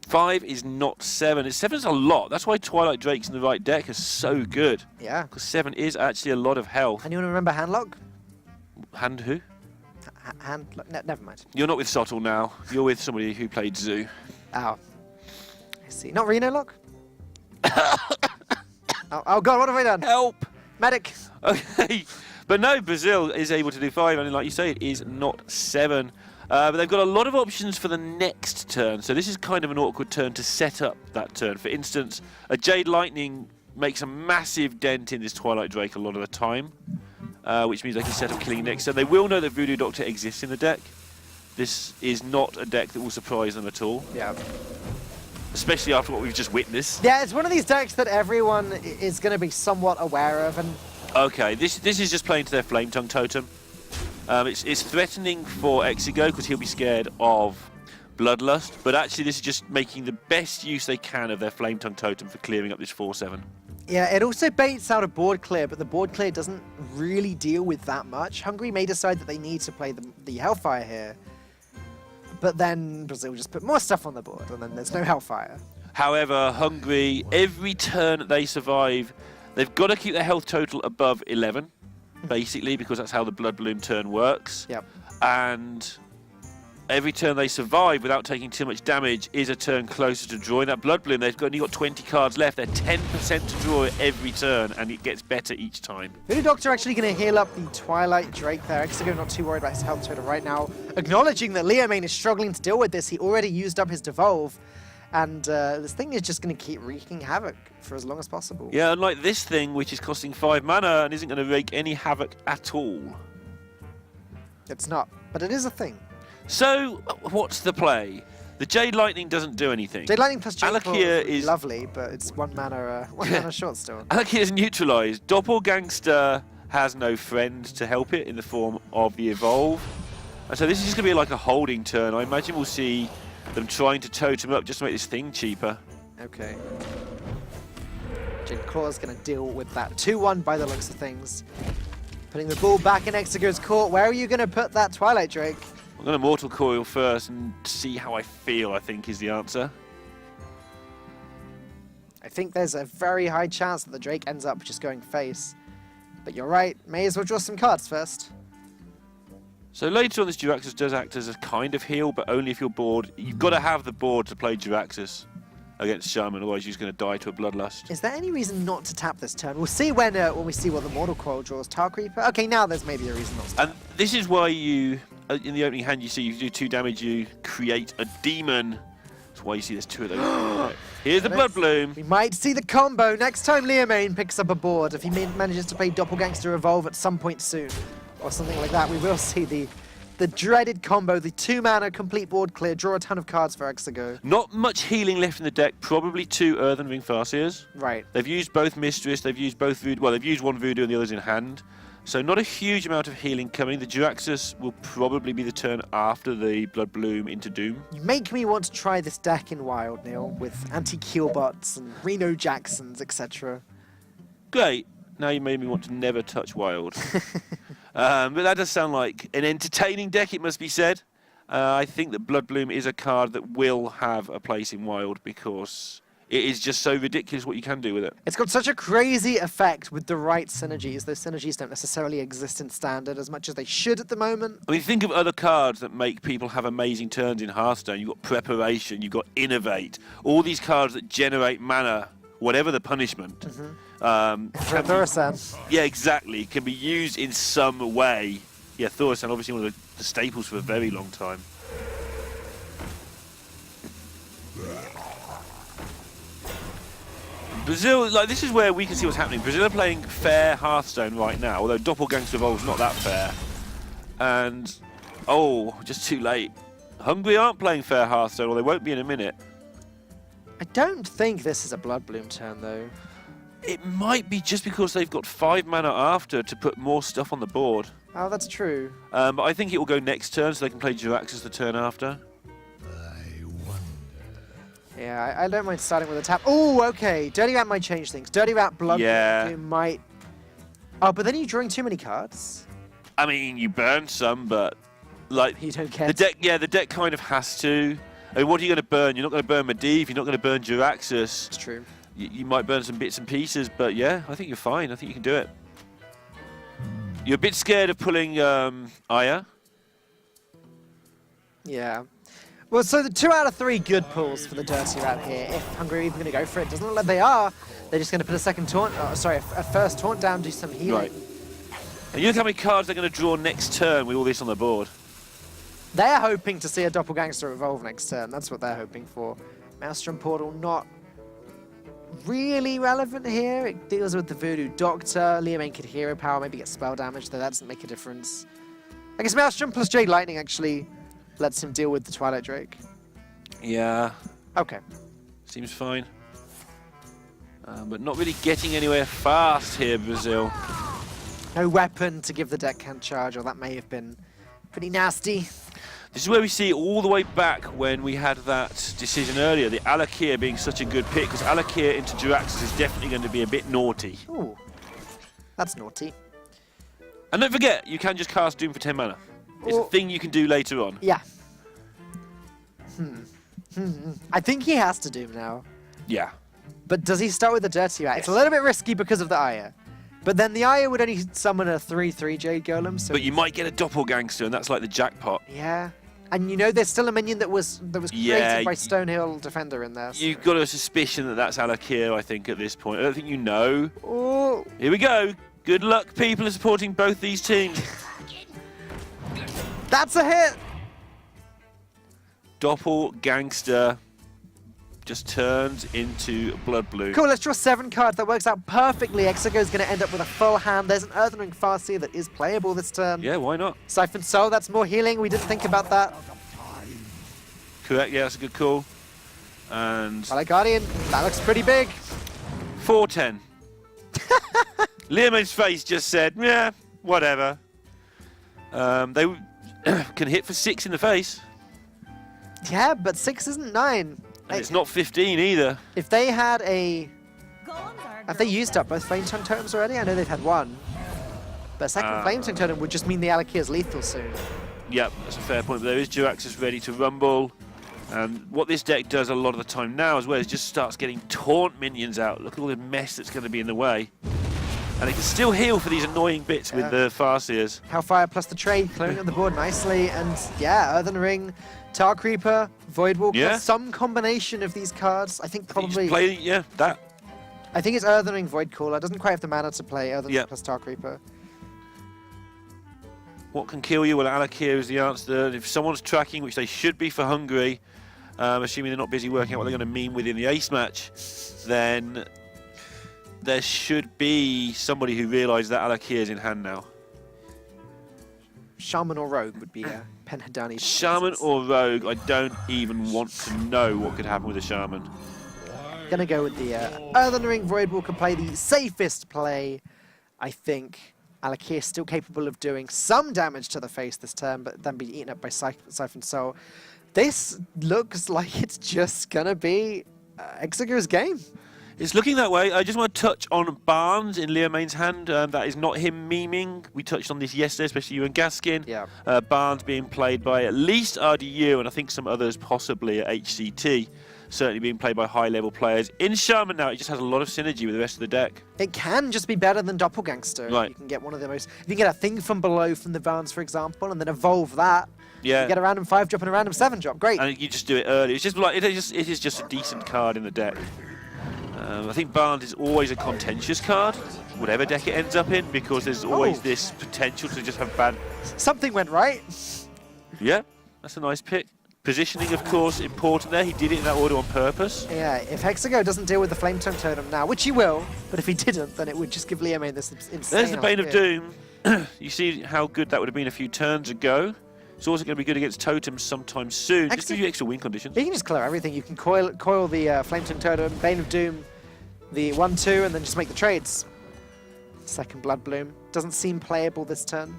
5 is not 7. 7 is a lot. That's why Twilight Drakes in the right deck are so good. Yeah. Because 7 is actually a lot of health. Anyone remember Handlock? Hand who? Never mind. You're not with Sottle now. You're with somebody who played Zoo. Oh. I see. Not Reno Lock? oh god, what have I done? Help! Medic! Okay. But no, Brazil is able to do 5, and like you say, it is not 7. But they've got a lot of options for the next turn, so this is kind of an awkward turn to set up that turn. For instance, a Jade Lightning makes a massive dent in this Twilight Drake a lot of the time, which means they can set up killing next turn. They will know that Voodoo Doctor exists in the deck. This is not a deck that will surprise them at all. Yeah. Especially after what we've just witnessed. Yeah, it's one of these decks that everyone is going to be somewhat aware of, and okay, this is just playing to their Flame Tongue Totem. It's threatening for Exego because he'll be scared of Bloodlust, but actually this is just making the best use they can of their Flame Tongue Totem for clearing up this 4/7. yeah, it also baits out a board clear, but the board clear doesn't really deal with that much. Hungary may decide that they need to play the Hellfire here, but then Brazil just put more stuff on the board, and then there's no Hellfire. However, Hungary, every turn they survive, they've got to keep their health total above 11, basically, because that's how the Blood Bloom turn works. Yep. And every turn they survive without taking too much damage is a turn closer to drawing that Blood Bloom. They've only got 20 cards left. They're 10% to draw it every turn, and it gets better each time. Voodoo Doctor actually going to heal up the Twilight Drake there. Exego not too worried about his health total right now. Acknowledging that Liamine is struggling to deal with this. He already used up his Devolve. And this thing is just going to keep wreaking havoc for as long as possible. Yeah, unlike this thing, which is costing 5 mana and isn't going to wreak any havoc at all. It's not, but it is a thing. So, what's the play? The Jade Lightning doesn't do anything. Jade Lightning plus Jade Claw Alakia is is lovely, but it's 1 mana, mana short still. Alakia is neutralised. Doppelgangster has no friend to help it in the form of the Evolve. And so this is just going to be like a holding turn. I imagine we'll see them trying to totem up just to make this thing cheaper. Okay. Jade Claw's going to deal with that 2-1 by the looks of things. Putting the ball back in Exego's court. Where are you going to put that Twilight Drake? I'm going to Mortal Coil first and see how I feel, I think, is the answer. I think there's a very high chance that the Drake ends up just going face. But you're right, may as well draw some cards first. So later on, this Jiraxxus does act as a kind of heal, but only if you're bored. You've got to have the board to play Jiraxxus against Shaman, otherwise you're just going to die to a Bloodlust. Is there any reason not to tap this turn? We'll see when we see what the Mortal Coil draws. Tar Creeper? Okay, now there's maybe a reason not to tap. And this is why you, in the opening hand, you see you do 2 damage, you create a demon. That's why you see there's 2 of those. Right. Here's the Blood Bloom. We might see the combo next time Liamine picks up a board. If he manages to play Doppelgangster Evolve at some point soon, or something like that, we will see the dreaded combo, the 2 mana complete board clear, draw a ton of cards for Exego. Not much healing left in the deck, probably 2 Earthen Ring Farseers. Right. They've used both Mistress, they've used both Voodoo, well, they've used one Voodoo and the other's in hand. So not a huge amount of healing coming. The Jiraxxus will probably be the turn after the Blood Bloom into Doom. You make me want to try this deck in Wild, Neil, with anti-Keelbots and Reno Jacksons, etc. Great. Now you made me want to never touch Wild. But that does sound like an entertaining deck, it must be said. I think that Blood Bloom is a card that will have a place in Wild because it is just so ridiculous what you can do with it. It's got such a crazy effect with the right synergies. Those synergies don't necessarily exist in Standard as much as they should at the moment. I mean, think of other cards that make people have amazing turns in Hearthstone. You've got Preparation, you've got Innovate, all these cards that generate mana, whatever the punishment. Thurasan. Yeah, exactly. Can be used in some way. Yeah, Thurasan, obviously one of the staples for a very long time. Brazil, like, this is where we can see what's happening. Brazil are playing fair Hearthstone right now, although Doppelgangster Evolve's not that fair. And, oh, just too late. Hungary aren't playing fair Hearthstone, or they won't be in a minute. I don't think this is a Blood Bloom turn, though. It might be just because they've got 5 mana after to put more stuff on the board. Oh, that's true. But I think it will go next turn, so they can play Jiraxxus the turn after. Yeah, I don't mind starting with a tap. Oh, okay. Dirty Rat might change things. Dirty Rat, Blood Bloom might... Oh, but then you're drawing too many cards. I mean, you burn some, but like You don't care. the deck. Yeah, the deck kind of has to. I mean, what are you going to burn? You're not going to burn Medivh. You're not going to burn Jiraxxus. It's true. You might burn some bits and pieces, but yeah, I think you're fine. I think you can do it. You're a bit scared of pulling Aya. Yeah. Well, so the 2 out of 3 good pulls for the Dirty Rat here. If Hungary are even going to go for it, doesn't look like they are. They're just going to put a second taunt. Oh, sorry, a first taunt down, do some healing. Right. And you look how many cards they're going to draw next turn with all this on the board. They're hoping to see a Doppelgangster evolve next turn. That's what they're hoping for. Maelstrom Portal not really relevant here. It deals with the Voodoo Doctor. Liam could hero power, maybe get spell damage, though that doesn't make a difference. I guess Maelstrom plus Jade Lightning actually lets him deal with the Twilight Drake. Yeah. Okay. Seems fine. But not really getting anywhere fast here, Brazil. No weapon to give the deckhand charge, or that may have been pretty nasty. This is where we see all the way back when we had that decision earlier, the Alakir being such a good pick, because Alakir into Jiraxxus is definitely going to be a bit naughty. Ooh. That's naughty. And don't forget, you can just cast Doom for 10 mana. It's a thing you can do later on. Yeah. I think he has to Doom now. Yeah. But does he start with the Dirty Rat? Yes. It's a little bit risky because of the Aya. But then the Aya would only summon a 3/3 Jade Golem. So but you might get a Doppelgangster, and that's like the jackpot. Yeah. And you know there's still a minion that was created by Stonehill Defender in there. So. You've got a suspicion that that's Alakir, I think, at this point. I don't think you know. Oh. Here we go. Good luck, people are supporting both these teams. That's a hit! Doppelgangster just turns into Blood Bloom. Cool, let's draw 7 cards. That works out perfectly. Exego's going to end up with a full hand. There's an Earthen Ring Farseer that is playable this turn. Yeah, why not? Siphon Soul, that's more healing. We didn't think about that. Correct, yeah, that's a good call. And Twilight Guardian, that looks pretty big. 4/10. Liam's face just said, yeah, whatever. They can hit for 6 in the face. Yeah, but 6 isn't 9. And it's not 15 either. If they had a... Have they used up both Flame Tongue Totems already? I know they've had one. But a second Flame Tongue Totem would just mean the Alakir's lethal soon. Yep, that's a fair point. But there is Jiraxxus ready to rumble. And what this deck does a lot of the time now as well is just starts getting taunt minions out. Look at all the mess that's going to be in the way. And it can still heal for these annoying bits with the Farseers. Hellfire plus the trade, clearing up the board nicely. And yeah, Earthen Ring, Tar Creeper, Voidwalker, some combination of these cards. I think probably... that. I think it's Earthen Ring Voidcaller. Doesn't quite have the mana to play Earthen Ring plus Tar Creeper. What can kill you? Well, Alakir is the answer. If someone's tracking, which they should be for Hungary, assuming they're not busy working out what they're going to mean within the ace match, then there should be somebody who realises that Alakir is in hand now. Shaman or Rogue would be Penhadani. Shaman or Rogue, I don't even want to know what could happen with a Shaman. Gonna go with the Earthen Ring Voidwalker play, the safest play, I think. Alakir still capable of doing some damage to the face this turn, but then be eaten up by Siphon Soul. This looks like it's just going to be Exego's game. It's looking that way. I just want to touch on Barnes in Leomain's hand. That is not him memeing. We touched on this yesterday, especially you and Gaskin. Yeah. Barnes being played by at least RDU and I think some others possibly at HCT. Certainly being played by high-level players. In Shaman now, it just has a lot of synergy with the rest of the deck. It can just be better than Doppelgangster. Right. You can get one of the most... If you get a thing from below from the Barnes, for example, and then evolve that, Yeah. you get a random 5-drop and a random 7-drop. Great. And you just do it early. It's just like it is just a decent card in the deck. I think Barnes is always a contentious card, whatever deck it ends up in, because there's always this potential to just have bad... Something went right. Yeah, that's a nice pick. Positioning, of course, important there. He did it in that order on purpose. Yeah, if Hexago doesn't deal with the Flame Tongue Totem now, which he will, but if he didn't, then it would just give Leomain this insane... There's the Bane of idea. Doom. You see how good that would have been a few turns ago. It's also going to be good against totems sometime soon. Just give you extra win conditions. You can just clear everything. You can coil the Flame Tongue Totem, Bane of Doom, the 1-2, and then just make the trades. Second Blood Bloom. Doesn't seem playable this turn.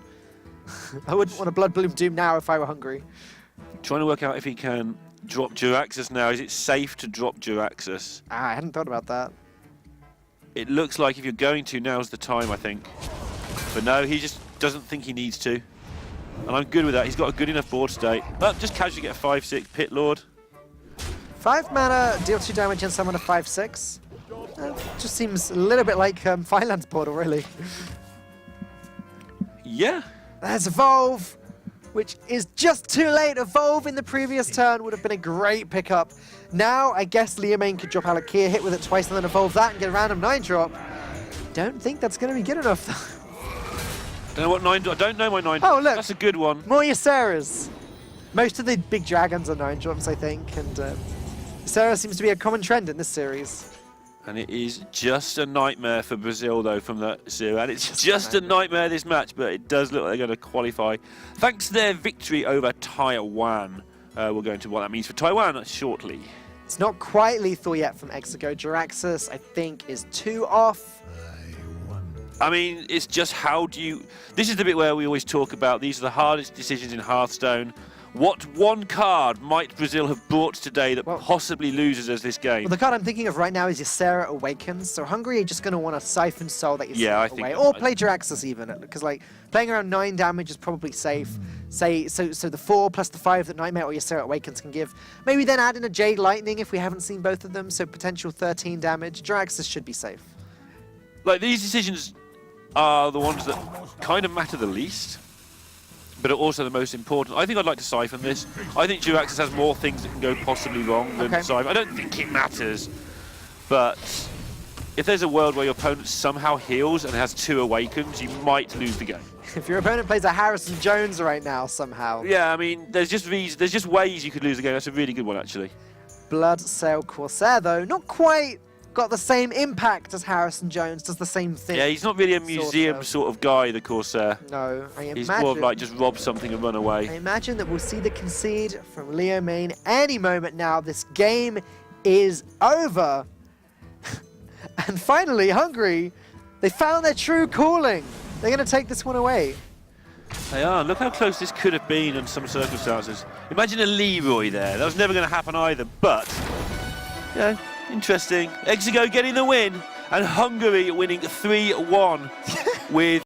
I wouldn't want a Blood Bloom Doom now if I were Hungary. Trying to work out if he can drop Jiraxxus now. Is it safe to drop Jiraxxus? I hadn't thought about that. It looks like if you're going to, now's the time, I think. But no, he just doesn't think he needs to. And I'm good with that. He's got a good enough board state. But just casually get a 5/6 Pit Lord. 5 mana, deal 2 damage and summon a 5/6. Just seems a little bit like Firelands Portal, really. Yeah. There's Evolve, which is just too late. Evolve in the previous turn would have been a great pickup. Now, I guess Leomain could drop Alakir, hit with it twice, and then Evolve that and get a random 9-drop. Don't think that's going to be good enough, though. Don't know what 9. I don't know my 9. Oh, look. That's a good one. More Ysera's. Most of the big dragons are 9-drops, I think, and Ysera seems to be a common trend in this series. And it is just a nightmare for Brazil, though, from that 0. And it's just a nightmare, this match, but it does look like they're going to qualify. Thanks to their victory over Taiwan. We'll go into what that means for Taiwan shortly. It's not quite lethal yet from Exego. Jiraxxus, I think, is 2 off. I mean, it's just how do you... This is the bit where we always talk about these are the hardest decisions in Hearthstone. What one card might Brazil have brought today that possibly loses us this game? Well, the card I'm thinking of right now is Ysera Awakens. So Hungary are just going to want to Siphon Soul that Ysera away. Or play Jiraxxus even, because like playing around 9 damage is probably safe. So the 4 plus the 5 that Nightmare or Ysera Awakens can give. Maybe then add in a Jade Lightning if we haven't seen both of them. So potential 13 damage. Jiraxxus should be safe. Like, these decisions are the ones that kind of matter the least, but are also the most important. I think I'd like to siphon this. I think Jiraxxus has more things that can go possibly wrong than siphon. I don't think it matters, but if there's a world where your opponent somehow heals and has 2 awakens, you might lose the game. If your opponent plays a Harrison Jones right now somehow. Yeah, I mean, there's just ways you could lose the game. That's a really good one, actually. Blood Sail Corsair, though, not quite got the same impact as Harrison Jones, does the same thing. Yeah, he's not really a museum sort of guy, the Corsair. No, I imagine... He's more of like just rob something and run away. I imagine that we'll see the concede from Leomain any moment now. This game is over. And finally, Hungary, they found their true calling. They're going to take this one away. They are. Look how close this could have been in some circumstances. Imagine a Leroy there. That was never going to happen either, but... Yeah. Interesting. Exego getting the win, and Hungary winning 3-1 with